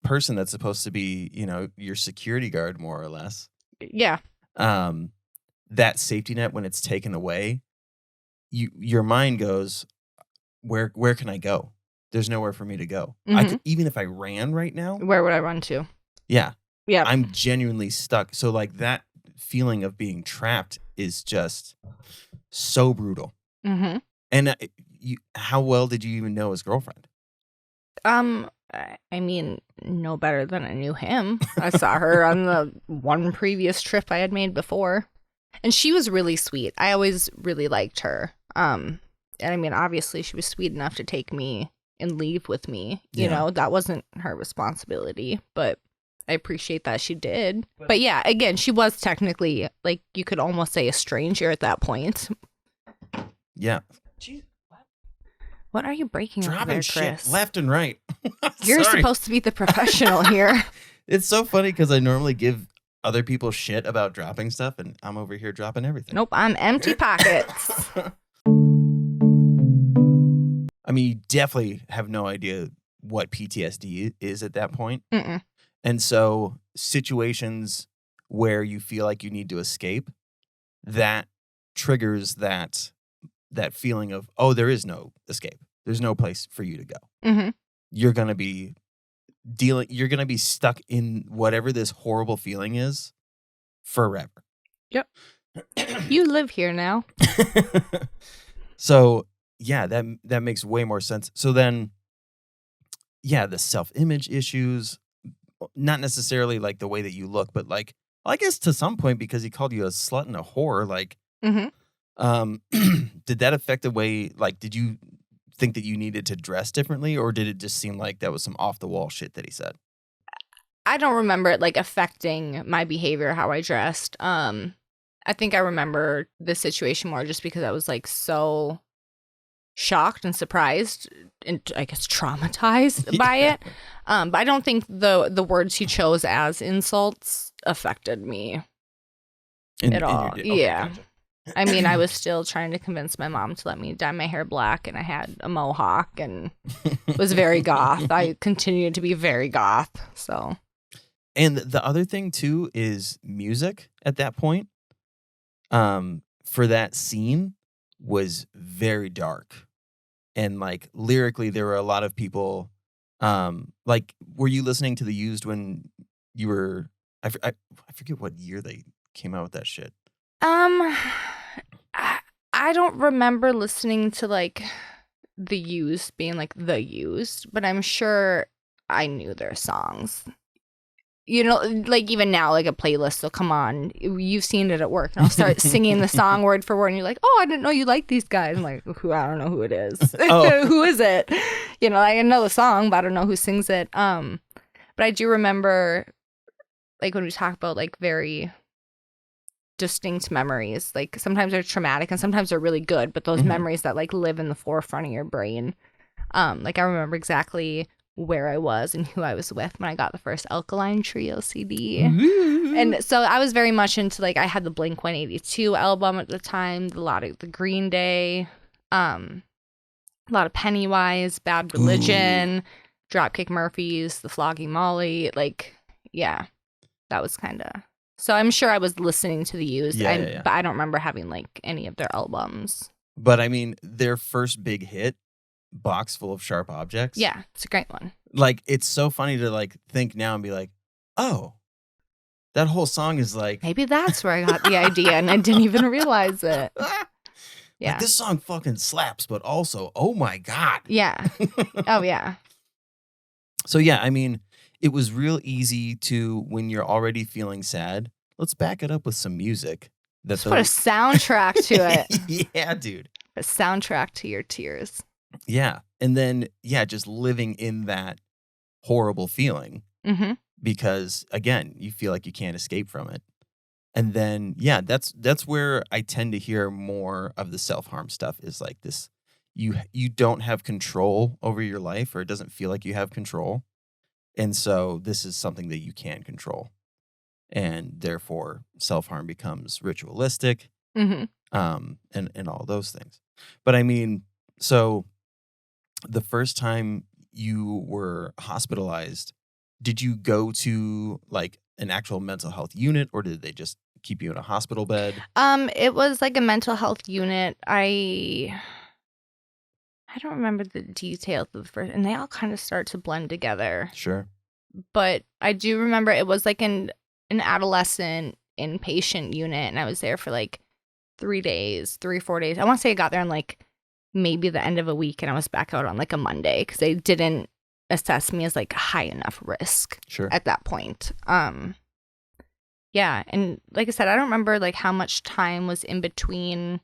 person that's supposed to be, your security guard, more or less. Yeah. That safety net, when it's taken away, your mind goes, where can I go? There's nowhere for me to go. Mm-hmm. Even if I ran right now. Where would I run to? Yeah. Yeah. I'm genuinely stuck. So like that feeling of being trapped is just so brutal. Mm-hmm. And how well did you even know his girlfriend? I mean, no better than I knew him. I saw her on the one previous trip I had made before. And she was really sweet. I always really liked her. And I mean, obviously she was sweet enough to take me and leave with me. You know, that wasn't her responsibility, but I appreciate that she did. But yeah, again, she was technically, like, you could almost say a stranger at that point. Yeah. Jeez, what are you breaking over Dropping there, Chris? shit left and right. You're supposed to be the professional here. It's so funny because I normally give other people shit about dropping stuff, and I'm over here dropping everything. Nope, I'm empty pockets. I mean, you definitely have no idea what PTSD is at that point. Mm-mm. And so situations where you feel like you need to escape, that triggers that feeling of, oh, there is no escape. There's no place for you to go. Mm-hmm. You're going to be stuck in whatever this horrible feeling is forever. Yep. You live here now. So, yeah, that makes way more sense. So then, yeah, the self-image issues, not necessarily like the way that you look, but like, I guess to some point, because he called you a slut and a whore, like, did that affect the way, like, did you think that you needed to dress differently, or did it just seem like that was some off-the-wall shit that he said? I don't remember it, like, affecting my behavior, how I dressed. I think I remember the situation more just because I was, like, so shocked and surprised and, I guess, traumatized by it. But I don't think the words he chose as insults affected me at all. Yeah. Gotcha. I mean, I was still trying to convince my mom to let me dye my hair black, and I had a mohawk and was very goth. I continued to be very goth, so. And the other thing, too, is music at that point. For that scene was very dark. And, like, lyrically, there were a lot of people, like, were you listening to The Used when you were, I forget what year they came out with that shit. I don't remember listening to, like, The Used being, like, The Used, but I'm sure I knew their songs. You know, like, even now, like, a playlist will come on. You've seen it at work, and I'll start singing the song word for word, and you're like, oh, I didn't know you liked these guys. I'm like, I don't know who it is. Oh. Who is it? You know, I know the song, but I don't know who sings it. But I do remember, like, when we talk about, like, very distinct memories, like, sometimes they're traumatic and sometimes they're really good, but those memories that, like, live in the forefront of your brain, like, I remember exactly where I was and who I was with when I got the first Alkaline Trio CD. Ooh. And so I was very much into, like, I had the Blink-182 album at the time, a lot of the Green Day, a lot of Pennywise, Bad Religion, Dropkick Murphys, the Flogging Molly, like, yeah, that was kind of. So I'm sure I was listening to The Used, but I don't remember having, like, any of their albums. But I mean, their first big hit, Box Full of Sharp Objects. Yeah, it's a great one. Like, it's so funny to, like, think now and be like, oh, that whole song is like. Maybe that's where I got the idea and I didn't even realize it. Like, Yeah. this song fucking slaps, but also, oh my God. Yeah. Oh, yeah. So, yeah, I mean, it was real easy to, when you're already feeling sad, let's back it up with some music. Let's put a soundtrack to it. Yeah, dude. A soundtrack to your tears. Yeah. And then, yeah, just living in that horrible feeling Mm-hmm. because, again, you feel like you can't escape from it. And then, yeah, that's where I tend to hear more of the self-harm stuff is like this, you don't have control over your life, or it doesn't feel like you have control. And so this is something that you can control. And therefore self-harm becomes ritualistic, Mm-hmm. and all those things. But I mean, so the first time you were hospitalized, did you go to like an actual mental health unit, or did they just keep you in a hospital bed? It was like a mental health unit. I don't remember the details of the first, and they all kind of start to blend together. Sure. But I do remember it was like an adolescent inpatient unit, and I was there for like 3 days, 4 days. I want to say I got there on like maybe the end of a week, and I was back out on like a Monday because they didn't assess me as like high enough risk Sure. at that point. Yeah, and like I said, I don't remember like how much time was in between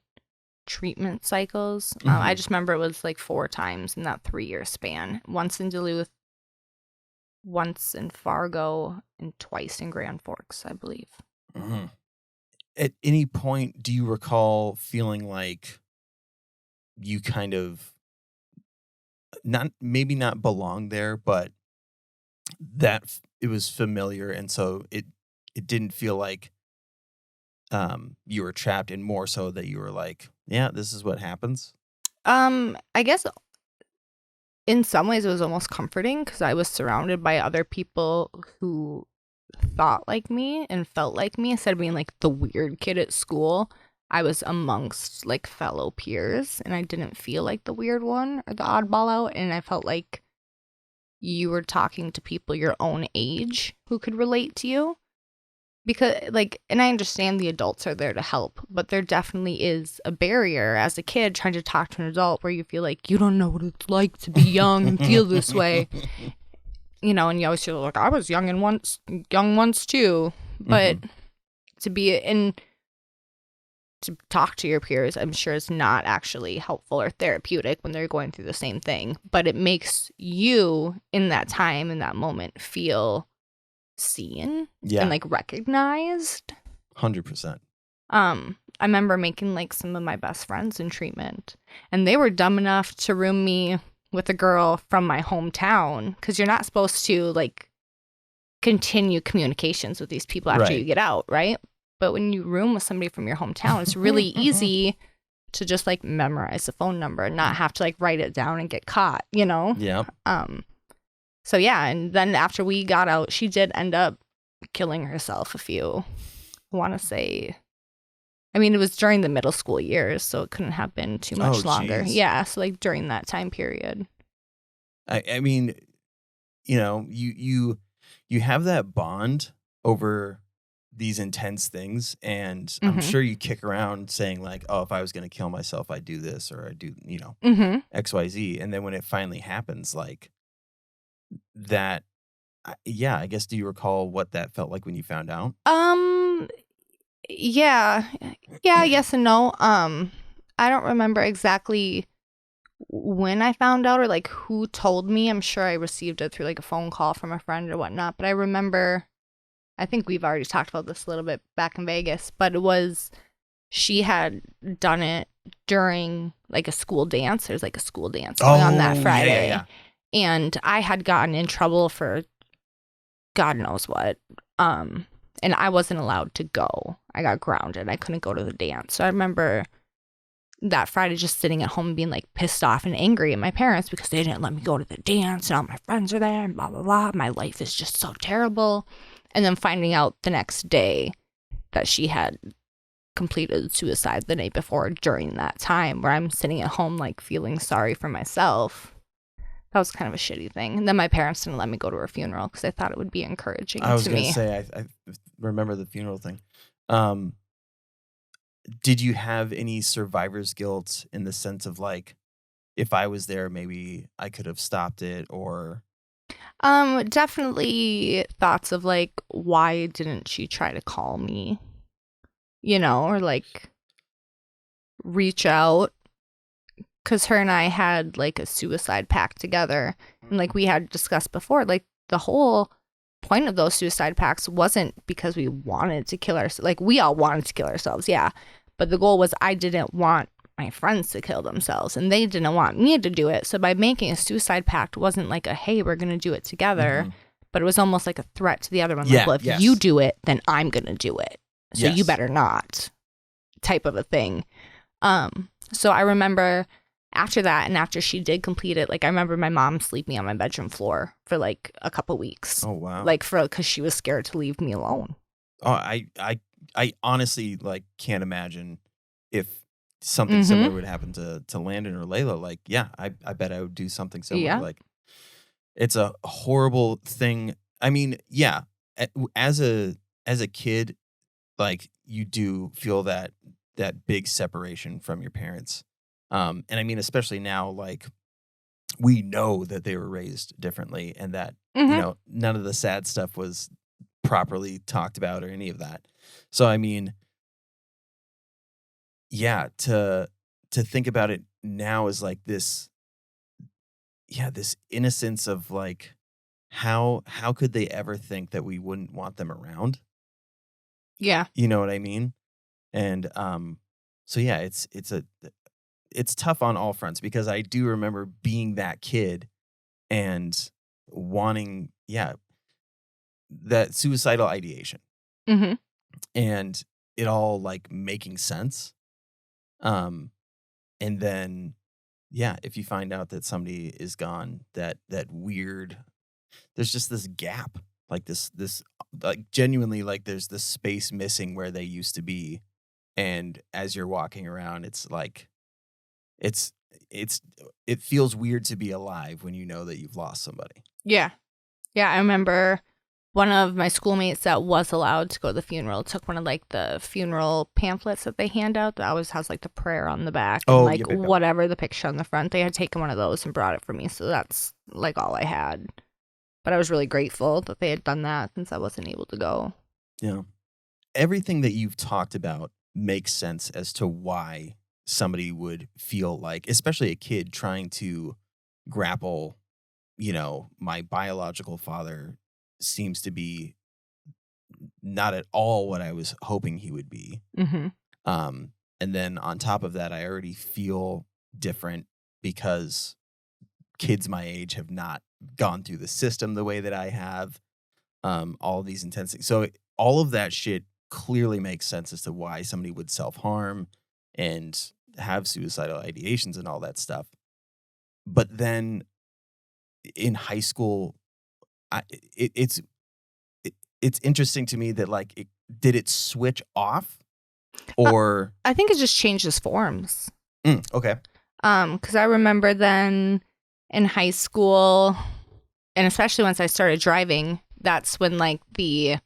treatment cycles. I just remember it was like 4 times in that 3-year span. Once in Duluth, once in Fargo, and twice in Grand Forks, I believe. Mhm. At any point, do you recall feeling like you kind of maybe not belong there, but that it was familiar, and so it didn't feel like you were trapped, and more so that you were like, yeah, this is what happens? I guess in some ways it was almost comforting because I was surrounded by other people who thought like me and felt like me. Instead of being like the weird kid at school, I was amongst like fellow peers, and I didn't feel like the weird one or the oddball out, and I felt like you were talking to people your own age who could relate to you. Because like, and I understand the adults are there to help, but there definitely is a barrier as a kid trying to talk to an adult where you feel like you don't know what it's like to be young and feel this way. And you always feel like I was young once too. But to be in to talk to your peers, I'm sure is not actually helpful or therapeutic when they're going through the same thing. But it makes you in that time, in that moment, feel seen and like recognized. 100%. I remember making like some of my best friends in treatment, and they were dumb enough to room me with a girl from my hometown because you're not supposed to like continue communications with these people after you get out, right? But when you room with somebody from your hometown, it's really easy to just like memorize the phone number and not have to like write it down and get caught, Yeah. So yeah, and then after we got out, she did end up killing herself I want to say, I mean, it was during the middle school years, so it couldn't have been too much longer. Geez. Yeah, so like during that time period. I mean, you have that bond over these intense things, and I'm sure you kick around saying like, oh, if I was going to kill myself, I'd do this, or I'd do, XYZ. And then when it finally happens, like that, I guess, do you recall what that felt like when you found out? Yeah, yes and no. I don't remember exactly when I found out or like who told me. I'm sure I received it through like a phone call from a friend or whatnot, but I remember, I think we've already talked about this a little bit back in Vegas, but it was, she had done it during like a school dance. There's like a school dance going on that Friday. Yeah. And I had gotten in trouble for God knows what. And I wasn't allowed to go. I got grounded. I couldn't go to the dance. So I remember that Friday just sitting at home being like pissed off and angry at my parents because they didn't let me go to the dance and all my friends are there and blah, blah, blah. My life is just so terrible. And then finding out the next day that she had completed suicide the night before during that time, where I'm sitting at home like feeling sorry for myself. That was kind of a shitty thing. And then my parents didn't let me go to her funeral because they thought it would be encouraging to me. I was going to say, I remember the funeral thing. did you have any survivor's guilt in the sense of like, if I was there, maybe I could have stopped it, or Definitely thoughts of like, why didn't she try to call me? Or like reach out, because her and I had like a suicide pact together, and like we had discussed before, like the whole point of those suicide pacts wasn't because we wanted to kill ourselves. Like we all wanted to kill ourselves, yeah, but the goal was I didn't want my friends to kill themselves, and they didn't want me to do it. So by making a suicide pact wasn't like a, hey, we're gonna do it together, but it was almost like a threat to the other one. Like, well, if you do it, then I'm gonna do it, so you better not, type of a thing. So I remember after that, and after she did complete it, like I remember my mom sleeping on my bedroom floor for like a couple weeks. Oh wow! Like because she was scared to leave me alone. Oh, I honestly like can't imagine if something similar would happen to Landon or Layla. Like, yeah, I bet I would do something similar. Yeah. Like, it's a horrible thing. I mean, yeah, as a kid, like you do feel that big separation from your parents. And I mean, especially now, like we know that they were raised differently, and that none of the sad stuff was properly talked about or any of that. So I mean, yeah, to think about it now is like this, this innocence of like, how could they ever think that we wouldn't want them around? Yeah. You know what I mean? And so yeah, it's tough on all fronts, because I do remember being that kid and wanting, that suicidal ideation. And it all like making sense. And then, if you find out that somebody is gone, that weird, there's just this gap, like this like genuinely, like there's this space missing where they used to be. And as you're walking around, it's like, it feels weird to be alive when you know that you've lost somebody. Yeah. Yeah, I remember one of my schoolmates that was allowed to go to the funeral took one of like the funeral pamphlets that they hand out that always has like the prayer on the back and like whatever the picture on the front. They had taken one of those and brought it for me, so that's like all I had. But I was really grateful that they had done that since I wasn't able to go. Yeah. Everything that you've talked about makes sense as to why somebody would feel like, especially a kid trying to grapple, my biological father seems to be not at all what I was hoping he would be. And then on top of that, I already feel different because kids my age have not gone through the system the way that I have. All of these intense things. So all of that shit clearly makes sense as to why somebody would self-harm and have suicidal ideations and all that stuff. But then in high school, it's interesting to me that like, did it switch off, or I think it just changes forms. Okay. Because I remember then in high school, and especially once I started driving, that's when like the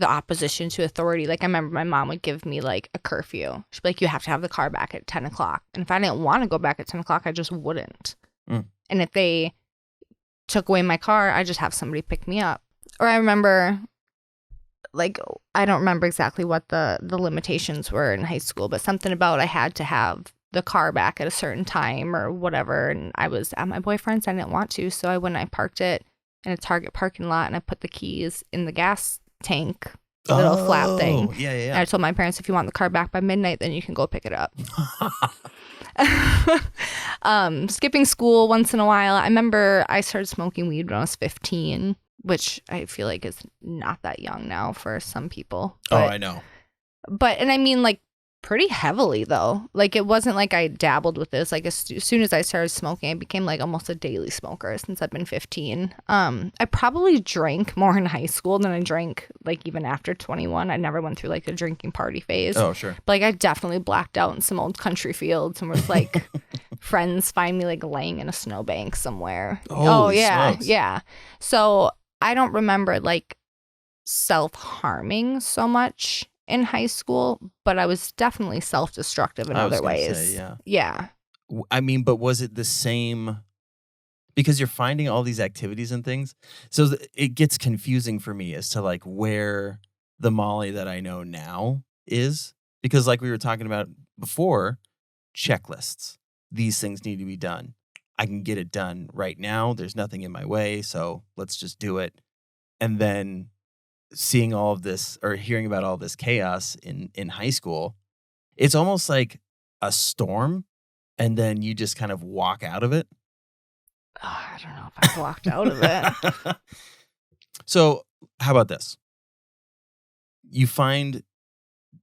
opposition to authority, like I remember my mom would give me like a curfew. She'd be like, you have to have the car back at 10 o'clock. And if I didn't want to go back at 10 o'clock, I just wouldn't. And if they took away my car, I just have somebody pick me up. Or I remember, like, I don't remember exactly what the limitations were in high school, but something about I had to have the car back at a certain time or whatever. And I was at my boyfriend's. I didn't want to. So I parked it in a Target parking lot, and I put the keys in the gas tank, little flap thing. Yeah. And I told my parents, if you want the car back by midnight, then you can go pick it up. Skipping school once in a while. I remember I started smoking weed when I was 15, which I feel like is not that young now for some people. I know. But, and I mean, like, pretty heavily though. Like, it wasn't like I dabbled with this. Like, as soon as I started smoking, I became like almost a daily smoker since I've been 15. I probably drank more in high school than I drank like even after 21. I never went through like the drinking party phase. Oh, sure. But like, I definitely blacked out in some old country fields and was like, friends find me like laying in a snowbank somewhere. Holy yeah, smokes. yeah. So I don't remember like self-harming so much in high school, but I was definitely self-destructive in I was other gonna ways. say, yeah. Yeah. I mean, but was it the same? Because you're finding all these activities and things, so it gets confusing for me as to like where the Molly that I know now is. Because like we were talking about before, checklists. These things need to be done. I can get it done right now. There's nothing in my way, so let's just do it. And then seeing all of this or hearing about all this chaos in high school, it's almost like a storm, and then you just kind of walk out of it. Oh, I don't know if I've walked out of it. So, how about this? You find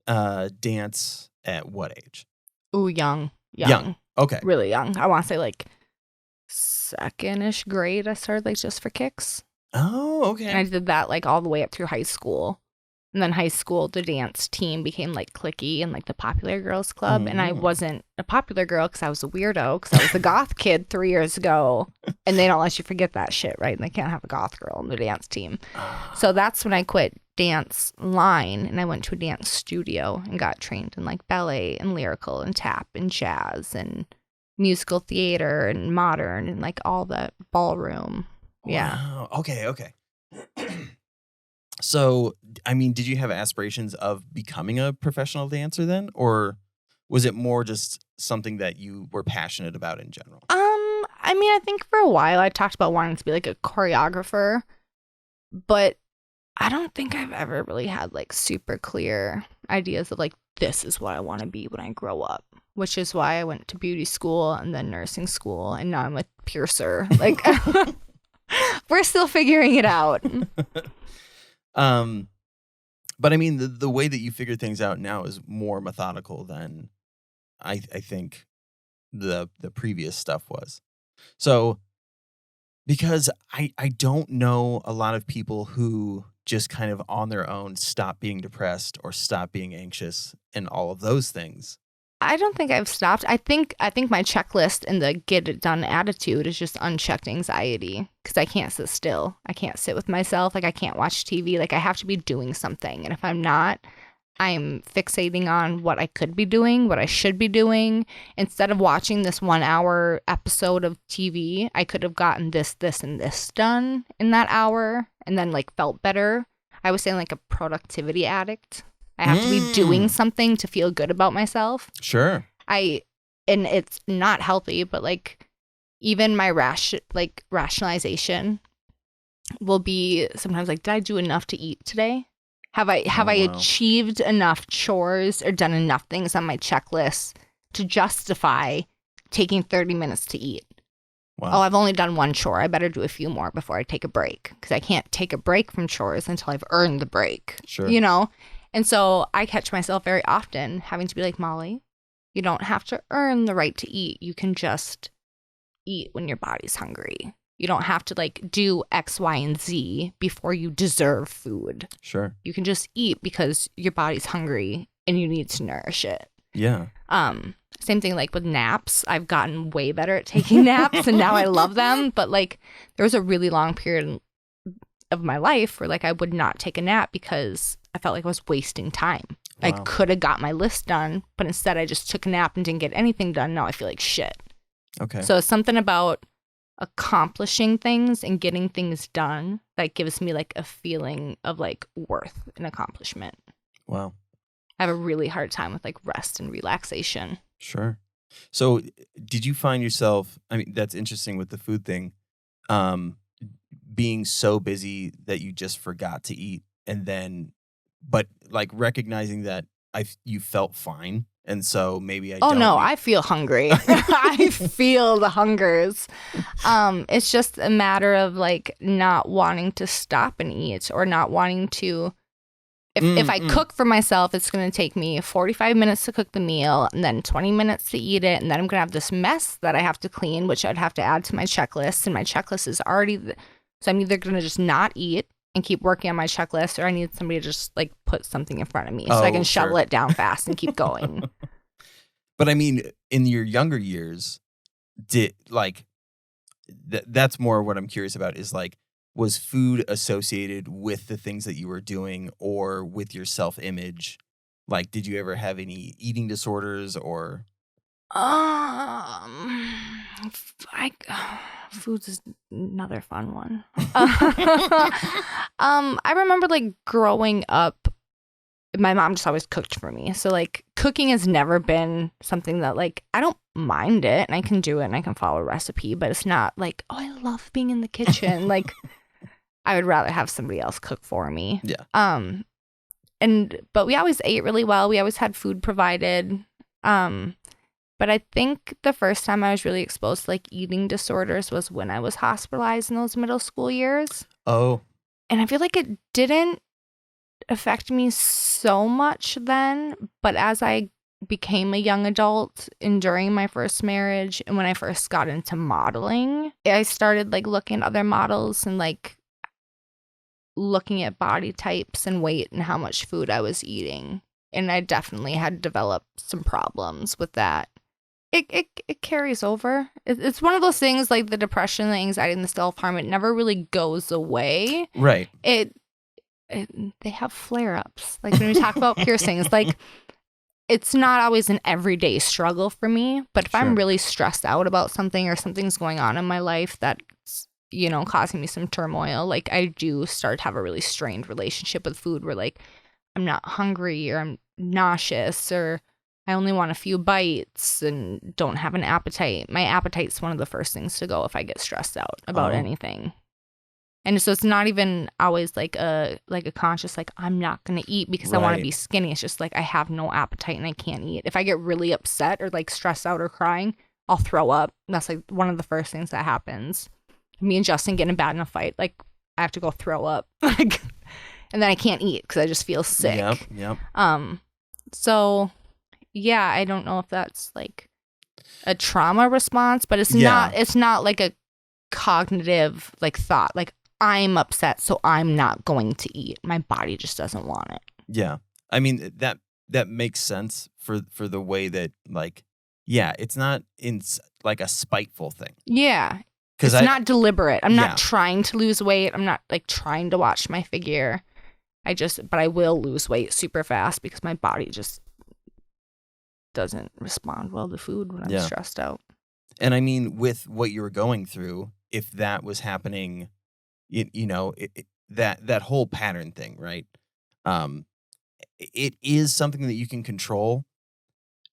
dance at what age? Ooh, young. Okay. Really young. I want to say like second-ish grade I started like just for kicks. Oh, okay. And I did that like all the way up through high school. And then high school, the dance team became like cliquey and like the popular girls club. And I wasn't a popular girl because I was a weirdo because I was a goth kid 3 years ago. And they don't let you forget that shit, right? And they can't have a goth girl in the dance team. So that's when I quit dance line and I went to a dance studio and got trained in like ballet and lyrical and tap and jazz and musical theater and modern and like all that ballroom. Yeah. Wow. Okay. So, I mean, did you have aspirations of becoming a professional dancer then? Or was it more just something that you were passionate about in general? I mean, I think for a while I talked about wanting to be like a choreographer, but I don't think I've ever really had like super clear ideas of like, this is what I want to be when I grow up, which is why I went to beauty school and then nursing school. And now I'm a piercer. Like, we're still figuring it out. But I mean, the way that you figure things out now is more methodical than I think the previous stuff was. So, because I don't know a lot of people who just kind of on their own stop being depressed or stop being anxious and all of those things. I don't think I've stopped. I think my checklist and the get it done attitude is just unchecked anxiety because I can't sit still. I can't sit with myself. Like I can't watch TV. Like I have to be doing something. And if I'm not, I'm fixating on what I could be doing, what I should be doing. Instead of watching this 1 hour episode of TV, I could have gotten this, and this done in that hour and then like felt better. I was saying like a productivity addict. I have to be doing something to feel good about myself. Sure. And it's not healthy, but like even my rationalization will be sometimes like, did I do enough to eat today? Have I achieved enough chores or done enough things on my checklist to justify taking 30 minutes to eat? Wow. Oh, I've only done one chore. I better do a few more before I take a break because I can't take a break from chores until I've earned the break. Sure. You know? And so I catch myself very often having to be like, Molly, you don't have to earn the right to eat. You can just eat when your body's hungry. You don't have to like do X, Y, and Z before you deserve food. Sure. You can just eat because your body's hungry and you need to nourish it. Yeah. Same thing like with naps. I've gotten way better at taking naps and now I love them. But like there was a really long period of my life where like I would not take a nap because I felt like I was wasting time. Wow. I could have got my list done, but instead I just took a nap and didn't get anything done. Now I feel like shit. Okay. So it's something about accomplishing things and getting things done that gives me like a feeling of like worth and accomplishment. Wow. I have a really hard time with like rest and relaxation. Sure. So did you find yourself, I mean, that's interesting with the food thing, being so busy that you just forgot to eat and then, but like recognizing that you felt fine. And so maybe I feel hungry. I feel the hungers. It's just a matter of like not wanting to stop and eat or not wanting to. If I cook for myself, it's going to take me 45 minutes to cook the meal and then 20 minutes to eat it. And then I'm going to have this mess that I have to clean, which I'd have to add to my checklist. And my checklist is already, so I'm either going to just not eat and keep working on my checklist, or I need somebody to just like put something in front of me so I can shovel it down fast and keep going. But I mean, in your younger years, did like that's more what I'm curious about is like, was food associated with the things that you were doing or with your self-image Like, did you ever have any eating disorders or? I foods is another fun one. I remember like growing up, my mom just always cooked for me. So like cooking has never been something that like I don't mind it and I can do it and I can follow a recipe, but it's not like, oh, I love being in the kitchen. Like I would rather have somebody else cook for me. Yeah. But we always ate really well. We always had food provided. But I think the first time I was really exposed to like eating disorders was when I was hospitalized in those middle school years. Oh. And I feel like it didn't affect me so much then, but as I became a young adult and during my first marriage and when I first got into modeling, I started like looking at other models and like looking at body types and weight and how much food I was eating. And I definitely had developed some problems with that. It carries over. It's one of those things like the depression, the anxiety, and the self-harm. It never really goes away. Right. They have flare-ups. Like when we talk about piercings, like it's not always an everyday struggle for me. But if I'm really stressed out about something or something's going on in my life that's, you know, causing me some turmoil, like I do start to have a really strained relationship with food where like I'm not hungry or I'm nauseous or I only want a few bites and don't have an appetite. My appetite's one of the first things to go if I get stressed out about anything. And so it's not even always like a conscious like I'm not going to eat because I want to be skinny. It's just like I have no appetite and I can't eat. If I get really upset or like stressed out or crying, I'll throw up. That's like one of the first things that happens. Me and Justin get in a bad enough fight, like I have to go throw up. Like and then I can't eat because I just feel sick. Yep. So yeah, I don't know if that's like a trauma response, but it's not like a cognitive like thought. Like I'm upset, so I'm not going to eat. My body just doesn't want it. Yeah. I mean that makes sense for the way that like it's not in like a spiteful thing. Yeah. It's not deliberate. I'm not trying to lose weight. I'm not like trying to watch my figure. But I will lose weight super fast because my body just doesn't respond well to food when I'm stressed out. And I mean, with what you were going through, if that was happening, you know, that whole pattern thing, right? It is something that you can control.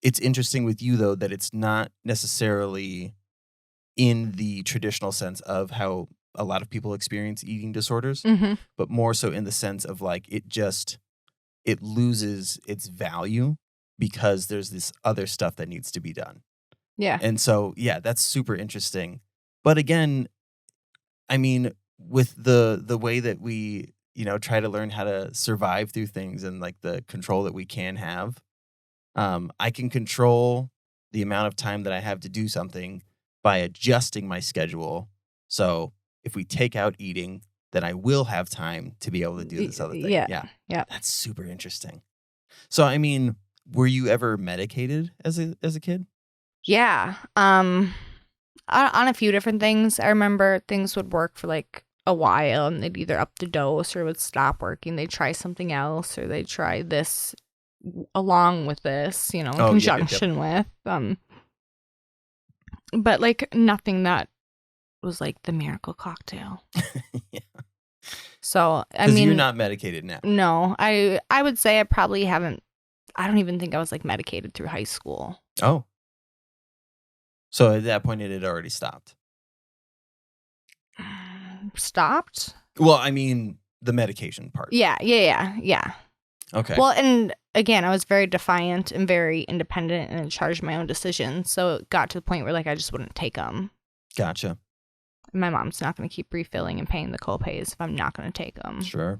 It's interesting with you though that it's not necessarily in the traditional sense of how a lot of people experience eating disorders, but more so in the sense of like it loses its value because there's this other stuff that needs to be done. Yeah. And so, that's super interesting. But again, I mean, with the way that we, you know, try to learn how to survive through things and like the control that we can have, I can control the amount of time that I have to do something by adjusting my schedule. So if we take out eating, then I will have time to be able to do this other thing. Yeah. That's super interesting. So, I mean, were you ever medicated as a kid? Yeah. On a few different things. I remember things would work for like a while and they'd either up the dose or would stop working. They'd try something else or they'd try this along with this, you know, in conjunction with. But like nothing that was like the miracle cocktail. Yeah. So, I mean, you're not medicated now. No, I would say I probably haven't. I don't even think I was like medicated through high school. Oh. So at that point, it had already stopped. Stopped? Well, I mean, the medication part. Yeah. Okay. Well, and again, I was very defiant and very independent and in charge of my own decisions. So it got to the point where like I just wouldn't take them. Gotcha. My mom's not going to keep refilling and paying the copays if I'm not going to take them. Sure.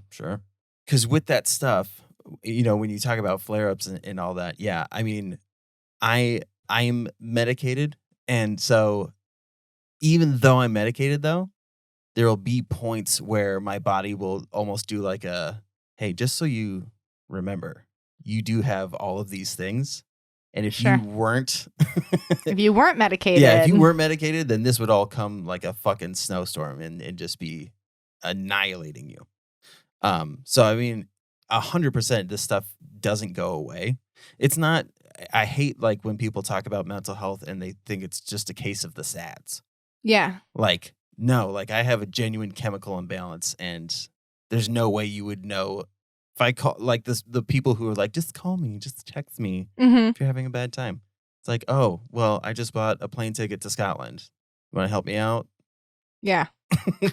Because with that stuff, you know, when you talk about flare-ups and all that, I mean, I'm medicated. And so even though I'm medicated, though, there will be points where my body will almost do like hey, just so you remember, you do have all of these things. And if you weren't if you weren't medicated. Yeah, if you weren't medicated, then this would all come like a fucking snowstorm and just be annihilating you. So I mean, 100% this stuff doesn't go away. It's not. I hate like when people talk about mental health and they think it's just a case of the SADs. Yeah. Like, no, like I have a genuine chemical imbalance, and there's no way you would know if I call like this. The people who are like, just call me, just text me Mm-hmm. if you're having a bad time. It's like, oh, well, I just bought a plane ticket to Scotland. You want to help me out? Yeah.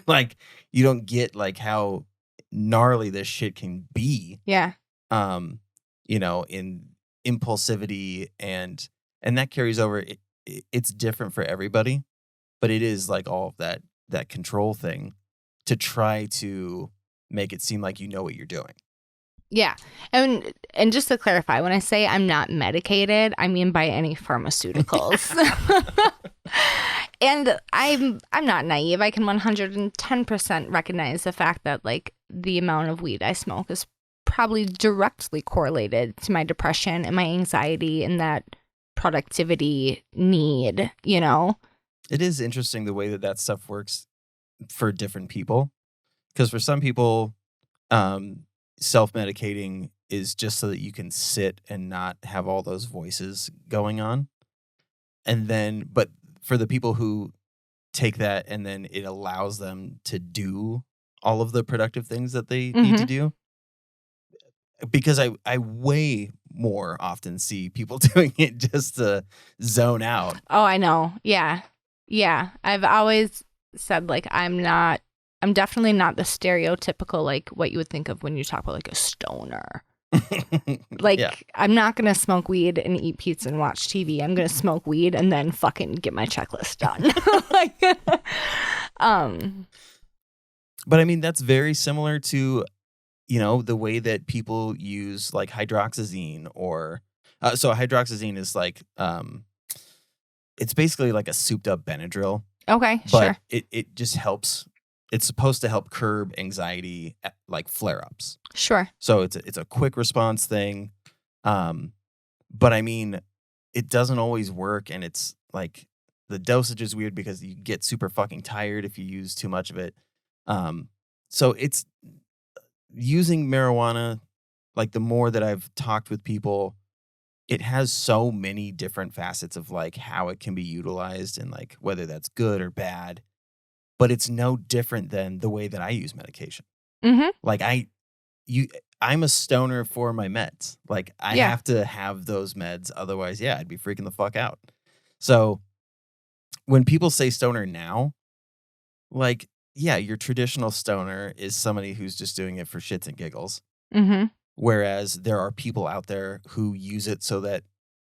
Like, you don't get like how gnarly this shit can be. Yeah. In impulsivity and that carries over. It's different for everybody, but it is like all of that control thing to try to make it seem like you know what you're doing. Yeah. And just to clarify, when I say I'm not medicated, I mean by any pharmaceuticals. And I'm not naive. I can 110% recognize the fact that like the amount of weed I smoke is probably directly correlated to my depression and my anxiety and that productivity need, you know? It is interesting the way that stuff works for different people, because for some people, self-medicating is just so that you can sit and not have all those voices going on. And then, but for the people who take that and then it allows them to do all of the productive things that they need to do, because I way more often see people doing it just to zone out. Oh, I know. Yeah. Yeah. I've always said like I'm definitely not the stereotypical like what you would think of when you talk about like a stoner. Like, Yeah. I'm not going to smoke weed and eat pizza and watch TV. I'm going to smoke weed and then fucking get my checklist done. Like, But I mean, that's very similar to, the way that people use like hydroxyzine or, so hydroxyzine is like, it's basically like a souped up Benadryl, okay, but sure. it just helps. It's supposed to help curb anxiety, like flare-ups. Sure. So it's a quick response thing. But I mean, it doesn't always work, and it's like the dosage is weird because you get super fucking tired if you use too much of it. So it's using marijuana, like the more that I've talked with people, it has so many different facets of like how it can be utilized and like whether that's good or bad. But it's no different than the way that I use medication. Mm-hmm. Like I'm a stoner for my meds. Like I Yeah. have to have those meds. Otherwise, yeah, I'd be freaking the fuck out. So when people say stoner now, like, yeah, your traditional stoner is somebody who's just doing it for shits and giggles. Mm-hmm. Whereas there are people out there who use it so that,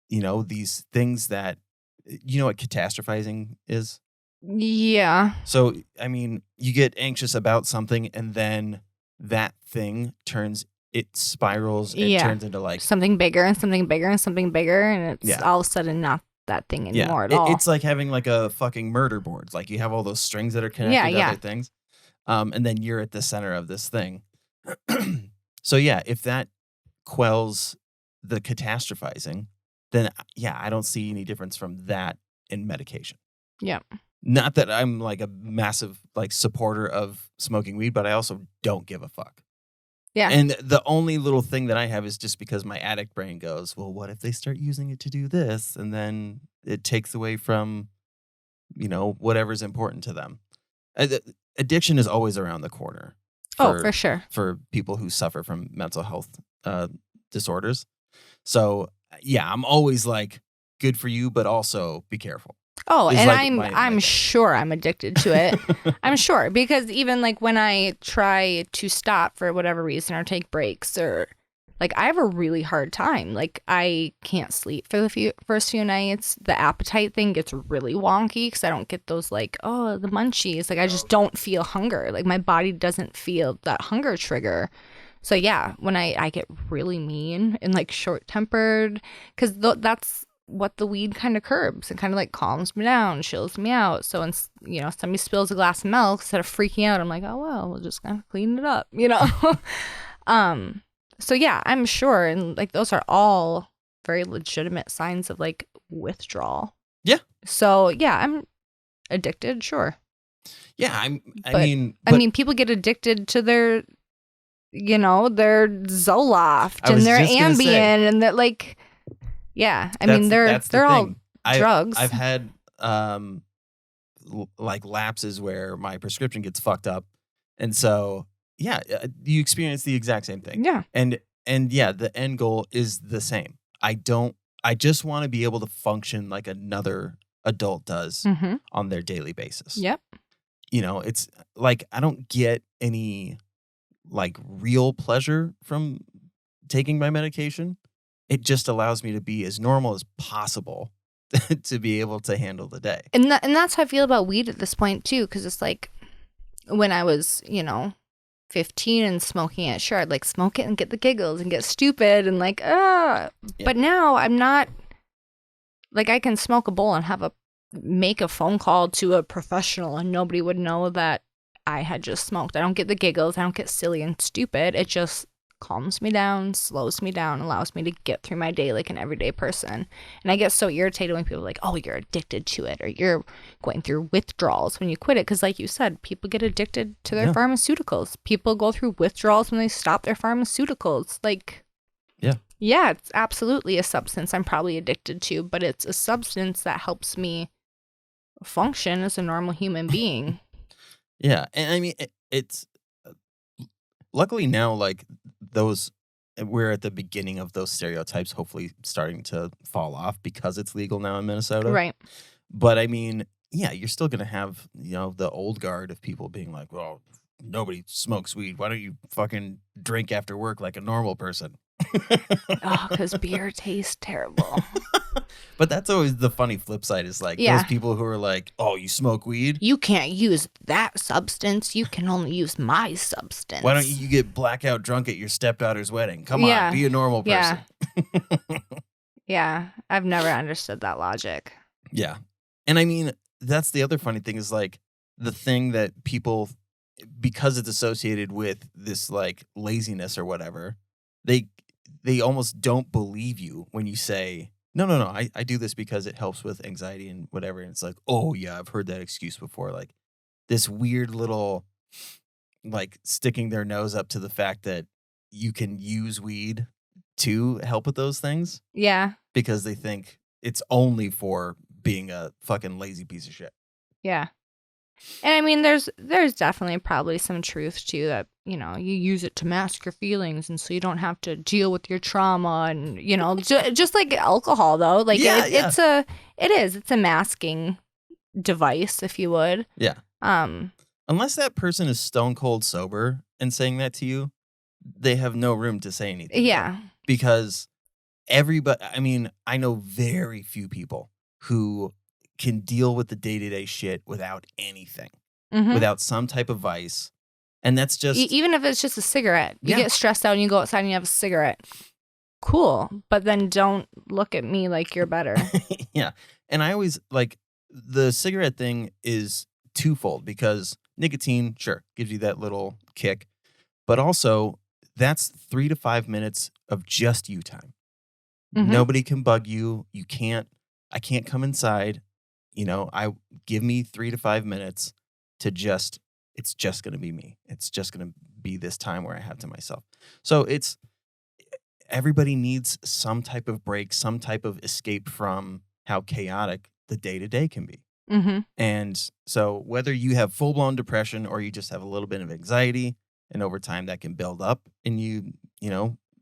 these things that, you know what catastrophizing is? Yeah. So, I mean, you get anxious about something and then that thing it spirals and Yeah. turns into like Something bigger and something bigger and something bigger. And it's all of a sudden not that thing anymore at all. It's like having like a fucking murder board. It's like you have all those strings that are connected to other things. And then you're at the center of this thing. So yeah, if that quells the catastrophizing, then yeah, I don't see any difference from that in medication. Yeah. Not that I'm like a massive like supporter of smoking weed, but I also don't give a fuck. Yeah. And the only little thing that I have is just because my addict brain goes, well, what if they start using it to do this? And then it takes away from, whatever's important to them. Addiction is always around the corner. For sure. For people who suffer from mental health disorders. So, yeah, I'm always like, good for you, but also be careful. Oh, It's and like I'm sure I'm addicted to it. I'm sure, because even like when I try to stop for whatever reason or take breaks or like I have a really hard time. Like I can't sleep for the first few nights. The appetite thing gets really wonky because I don't get those like, oh, the munchies. Like I just don't feel hunger. Like my body doesn't feel that hunger trigger. So yeah, when I get really mean and like short-tempered, because that's what the weed kind of curbs. It kind of like calms me down, chills me out. So when somebody spills a glass of milk, instead of freaking out, I'm like, oh well, we'll just kind of clean it up, So yeah, I'm sure, and like those are all very legitimate signs of like withdrawal. Yeah. So yeah, I'm addicted, sure. Yeah, I mean, people get addicted to their they're Zoloft I and was they're just gonna say, Ambien and they're like, yeah. I mean, that's the they're all thing. drugs. I've had like lapses where my prescription gets fucked up, and so yeah, you experience the exact same thing. Yeah. And yeah, the end goal is the same. I just want to be able to function like another adult does Mm-hmm. on their daily basis. Yep. It's like I don't get any like real pleasure from taking my medication. It just allows me to be as normal as possible to be able to handle the day. And that's how I feel about weed at this point too, because it's like when I was 15 and smoking it, sure, I'd like smoke it and get the giggles and get stupid and like Yeah. But now I'm not, like, I can smoke a bowl and make a phone call to a professional and nobody would know that I had just smoked. I don't get the giggles. I don't get silly and stupid. It just calms me down, slows me down, allows me to get through my day like an everyday person. And I get so irritated when people are like, oh, you're addicted to it, or you're going through withdrawals when you quit it. Because like you said, people get addicted to their pharmaceuticals. People go through withdrawals when they stop their pharmaceuticals. Like, yeah, it's absolutely a substance I'm probably addicted to, but it's a substance that helps me function as a normal human being. Yeah. And I mean, it's luckily now, like we're at the beginning of those stereotypes, hopefully starting to fall off because it's legal now in Minnesota. Right. But I mean, yeah, you're still going to have, the old guard of people being like, well, nobody smokes weed. Why don't you fucking drink after work like a normal person? Because beer tastes terrible. But that's always the funny flip side is like those people who are like, oh, you smoke weed? You can't use that substance. You can only use my substance. Why don't you get blackout drunk at your stepdaughter's wedding? Come on, be a normal person. Yeah, I've never understood that logic. Yeah. And I mean, that's the other funny thing is like the thing that people, because it's associated with this like laziness or whatever, they almost don't believe you when you say, no, I do this because it helps with anxiety and whatever. And it's like, oh yeah, I've heard that excuse before. Like this weird little, like sticking their nose up to the fact that you can use weed to help with those things. Yeah. Because they think it's only for being a fucking lazy piece of shit. Yeah. And I mean, there's definitely probably some truth to that, you use it to mask your feelings and so you don't have to deal with your trauma and, just like alcohol though. Like it's a masking device, if you would. Yeah. Unless that person is stone cold sober and saying that to you, they have no room to say anything. Yeah. Because everybody, I mean, I know very few people who can deal with the day-to-day shit without anything, without some type of vice. And that's just... Even if it's just a cigarette. You get stressed out and you go outside and you have a cigarette. Cool. But then don't look at me like you're better. Yeah. And I always, like, the cigarette thing is twofold because nicotine, sure, gives you that little kick. But also, that's 3 to 5 minutes of just you time. Nobody can bug you. I can't come inside. I give me 3 to 5 minutes to it's just going to be me. It's just going to be this time where I have to myself. So everybody needs some type of break, some type of escape from how chaotic the day-to-day can be. And so whether you have full-blown depression or you just have a little bit of anxiety and over time that can build up and you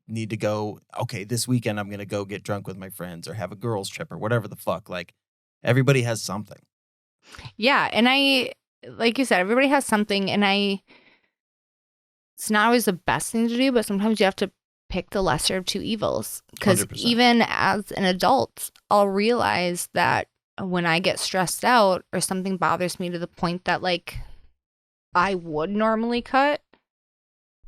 need to go, okay, this weekend I'm going to go get drunk with my friends or have a girls trip or whatever the fuck, like, everybody has something. Yeah. And like you said, everybody has something. And it's not always the best thing to do, but sometimes you have to pick the lesser of two evils. Because even as an adult, I'll realize that when I get stressed out or something bothers me to the point that like I would normally cut,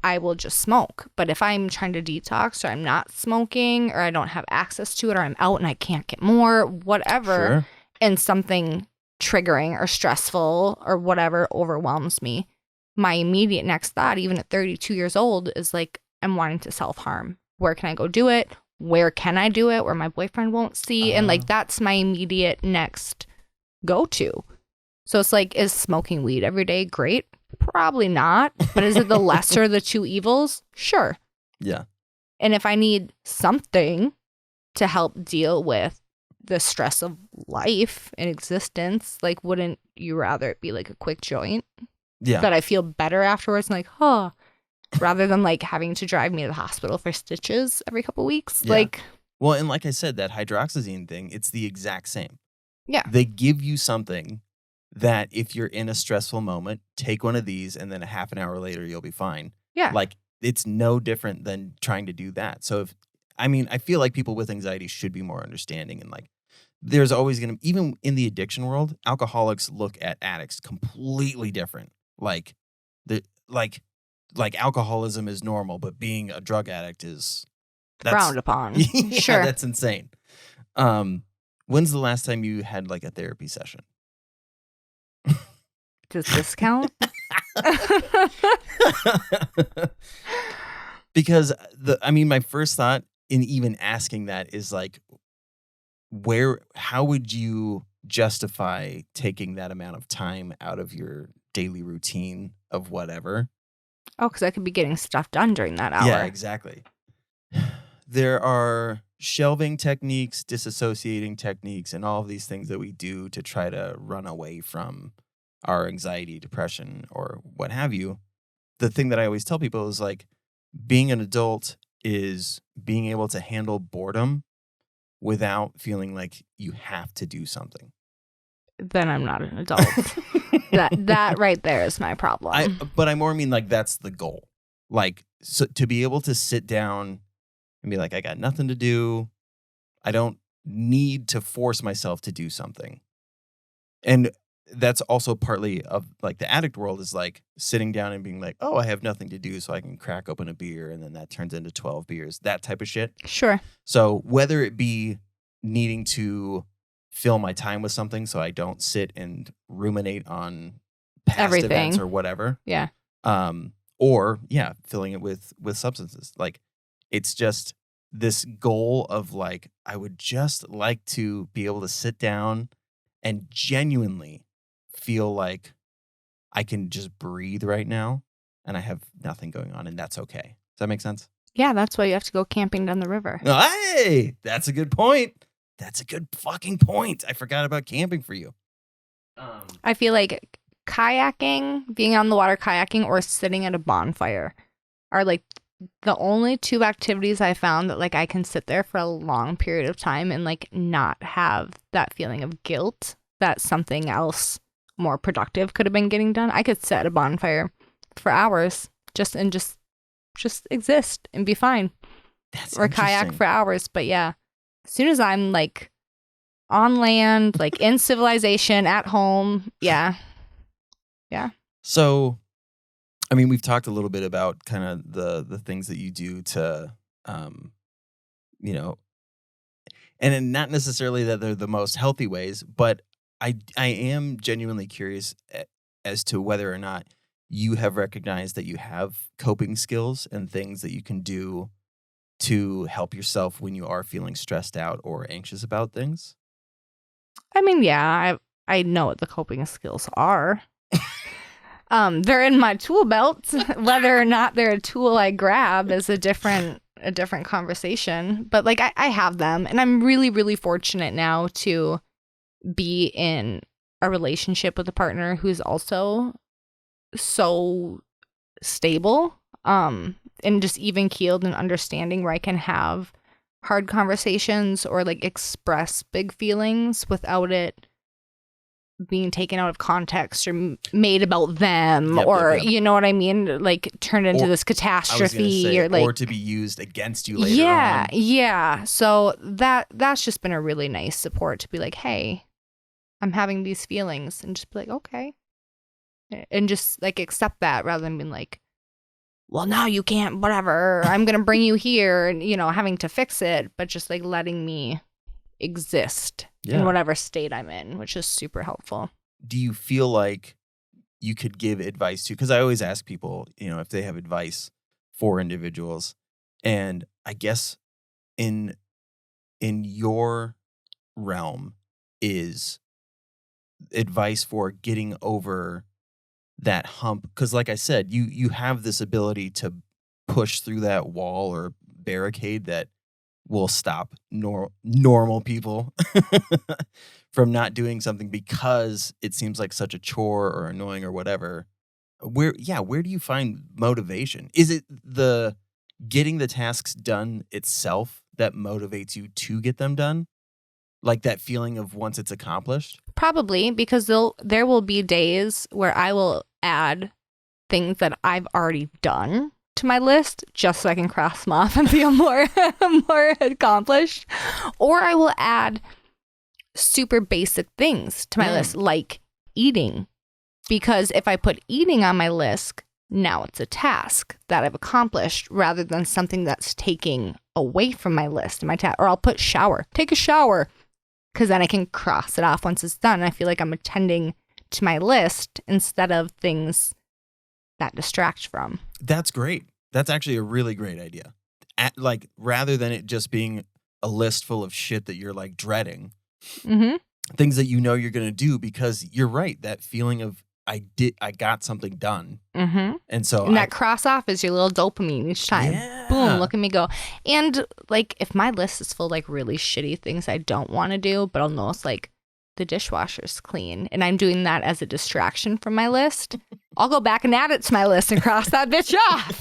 I will just smoke. But if I'm trying to detox or I'm not smoking or I don't have access to it or I'm out and I can't get more, whatever, and something triggering or stressful or whatever overwhelms me, my immediate next thought, even at 32 years old, is like, I'm wanting to self-harm. Where can I go do it? Where can I do it where my boyfriend won't see? And like, that's my immediate next go-to. So it's like, is smoking weed every day great? Probably not. But is it the lesser of the two evils? Sure. Yeah. And if I need something to help deal with the stress of life and existence, like, wouldn't you rather it be like a quick joint? Yeah. That I feel better afterwards and like, oh, rather than like having to drive me to the hospital for stitches every couple weeks. Yeah. Like, well, and like I said, that hydroxyzine thing, it's the exact same. Yeah. They give you something that if you're in a stressful moment, take one of these and then a half an hour later, you'll be fine. Yeah. Like, it's no different than trying to do that. So I feel like people with anxiety should be more understanding, and like, there's always going to, even in the addiction world, alcoholics look at addicts completely different. Like, like alcoholism is normal, but being a drug addict is frowned upon. Yeah, sure. that's insane. When's the last time you had like a therapy session? Does this count? Because my first thought in even asking that is like, how would you justify taking that amount of time out of your daily routine of whatever? Oh, because I could be getting stuff done during that hour. Yeah, exactly. There are shelving techniques, disassociating techniques, and all of these things that we do to try to run away from our anxiety, depression, or what have you. The thing that I always tell people is like, being an adult is being able to handle boredom without feeling like you have to do something. Then I'm not an adult. that right there is my problem. But I more mean like that's the goal. Like, so to be able to sit down and be like, I got nothing to do. I don't need to force myself to do something. And that's also partly of like the addict world is like sitting down and being like, oh, I have nothing to do, so I can crack open a beer, and then that turns into 12 beers, that type of shit. Sure. So whether it be needing to fill my time with something so I don't sit and ruminate on past events or whatever. Yeah. Or filling it with substances. Like, it's just this goal of like, I would just like to be able to sit down and genuinely feel like I can just breathe right now and I have nothing going on, and that's okay. Does that make sense? Yeah, that's why you have to go camping down the river. Hey, that's a good point. That's a good fucking point. I forgot about camping for you. I feel like kayaking, being on the water kayaking, or sitting at a bonfire are like the only two activities I found that like I can sit there for a long period of time and like not have that feeling of guilt that something else more productive could have been getting done. I could sit at a bonfire for hours just exist and be fine. Or kayak for hours. But yeah, as soon as I'm like on land, like in civilization, at home, yeah. So, I mean, we've talked a little bit about kind of the things that you do to, and not necessarily that they're the most healthy ways, but I am genuinely curious as to whether or not you have recognized that you have coping skills and things that you can do to help yourself when you are feeling stressed out or anxious about things. I mean, yeah, I know what the coping skills are. They're in my tool belt. Whether or not they're a tool I grab is a different conversation. But like I have them, and I'm really, really fortunate now to be in a relationship with a partner who's also so stable, and just even keeled and understanding, where I can have hard conversations or like express big feelings without it being taken out of context or made about them, yep. You know what I mean? Like turn into this catastrophe or to be used against you later on. Yeah. So that's just been a really nice support to be like, hey, I'm having these feelings, and just be like, okay. And just like accept that rather than being like, well, now you can't, whatever, I'm going to bring you here, and, having to fix it, but just like letting me exist in whatever state I'm in, which is super helpful. Do you feel like you could give advice to, because I always ask people, if they have advice for individuals, and I guess in your realm is advice for getting over that hump, because like I said, you have this ability to push through that wall or barricade that will stop normal people from not doing something because it seems like such a chore or annoying or whatever. Where do you find motivation? Is it the getting the tasks done itself that motivates you to get them done? Like that feeling of once it's accomplished? Probably because there will be days where I will add things that I've already done to my list just so I can cross them off and feel more more accomplished. Or I will add super basic things to my list like eating. Because if I put eating on my list, now it's a task that I've accomplished rather than something that's taking away from my list. Or I'll put shower. Take a shower. Because then I can cross it off once it's done. I feel like I'm attending to my list instead of things that distract from. That's great. That's actually a really great idea. Like, rather than it just being a list full of shit that you're like dreading, things that you know you're going to do, because you're right. That feeling of I got something done. And so that cross off is your little dopamine each time. Yeah. Boom, look at me go. And like if my list is full of like really shitty things I don't want to do, but I'll notice like the dishwasher's clean and I'm doing that as a distraction from my list, I'll go back and add it to my list and cross that bitch off.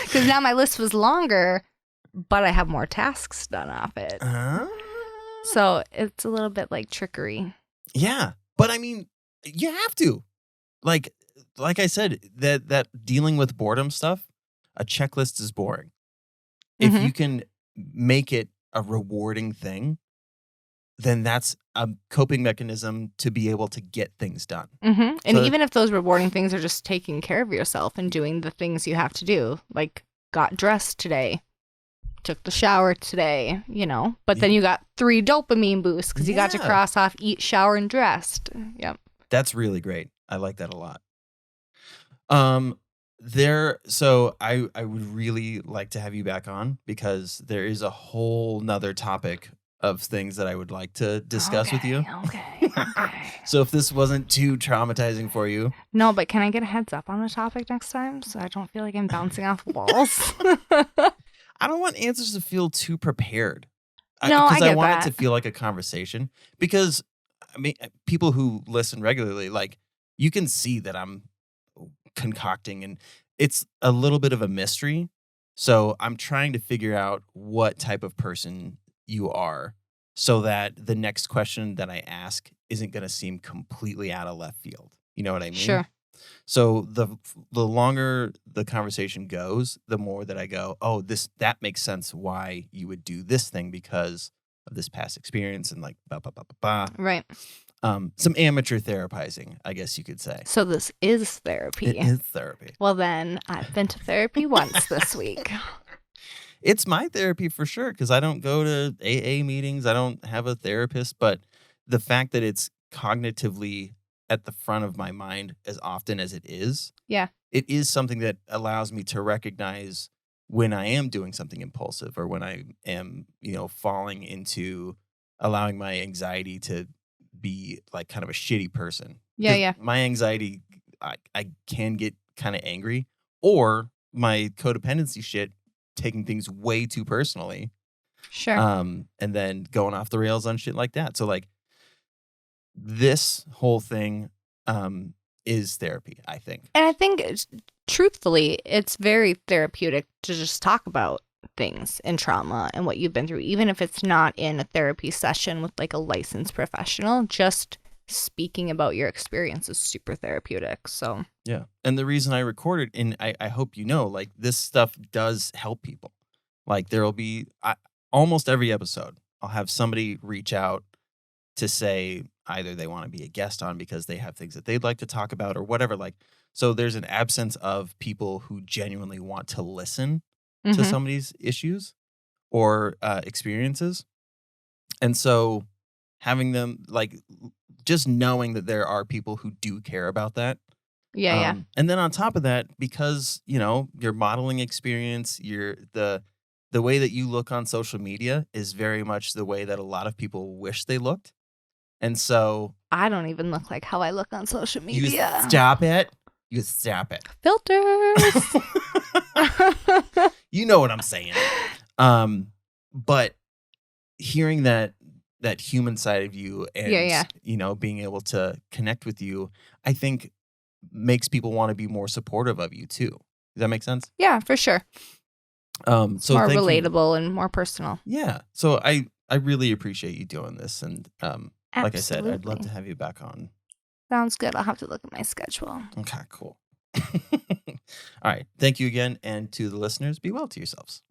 Because now my list was longer, but I have more tasks done off it. So it's a little bit like trickery. Yeah. But I mean, you have to. Like I said, that dealing with boredom stuff, a checklist is boring. If you can make it a rewarding thing, then that's a coping mechanism to be able to get things done. And even if those rewarding things are just taking care of yourself and doing the things you have to do, like got dressed today, took the shower today, but then you got 3 dopamine boosts because you got to cross off eat, shower, and dressed. Yep. That's really great. I like that a lot. So I would really like to have you back on because there is a whole nother topic of things that I would like to discuss with you. Okay. So if this wasn't too traumatizing for you. No, but can I get a heads up on the topic next time so I don't feel like I'm bouncing off walls? I don't want answers to feel too prepared. No, because I want that. it to feel like a conversation. Because I mean, people who listen regularly, like you can see that I'm concocting, and it's a little bit of a mystery. So I'm trying to figure out what type of person you are, so that the next question that I ask isn't going to seem completely out of left field. You know what I mean? Sure. So the longer the conversation goes, the more that I go, oh, that makes sense why you would do this thing because of this past experience and like ba ba ba ba ba. Right. Some amateur therapizing, I guess you could say. So this is therapy. It is therapy. Well, then I've been to therapy once this week. It's my therapy for sure because I don't go to AA meetings. I don't have a therapist, but the fact that it's cognitively at the front of my mind as often as it is, it is something that allows me to recognize when I am doing something impulsive or when I am, falling into allowing my anxiety to be like kind of a shitty person. Yeah. My anxiety, I can get kind of angry, or my codependency shit, taking things way too personally. Sure. And then going off the rails on shit like that. So like this whole thing is therapy, I think. And I think, truthfully, it's very therapeutic to just talk about things and trauma and what you've been through, even if it's not in a therapy session with like a licensed professional. Just speaking about your experience is super therapeutic. So yeah. And the reason I recorded, and I hope you know, like this stuff does help people. Like there will be almost every episode, I'll have somebody reach out to say either they want to be a guest on because they have things that they'd like to talk about or whatever. Like, so there's an absence of people who genuinely want to listen to somebody's issues or experiences. And so having them, like, just knowing that there are people who do care about that. Yeah. And then on top of that, because, your modeling experience, the way that you look on social media is very much the way that a lot of people wish they looked. And so I don't even look like how I look on social you media. stop it. You stop it. Filters. You know what I'm saying. But hearing that human side of you and being able to connect with you, I think makes people want to be more supportive of you too. Does that make sense? Yeah, for sure. It's So more thank relatable and more personal. Yeah. So I really appreciate you doing this, and like I said, I'd love Absolutely. to have you back on. Sounds good. I'll have to look at my schedule. Okay, cool. All right. Thank you again, and to the listeners, be well to yourselves.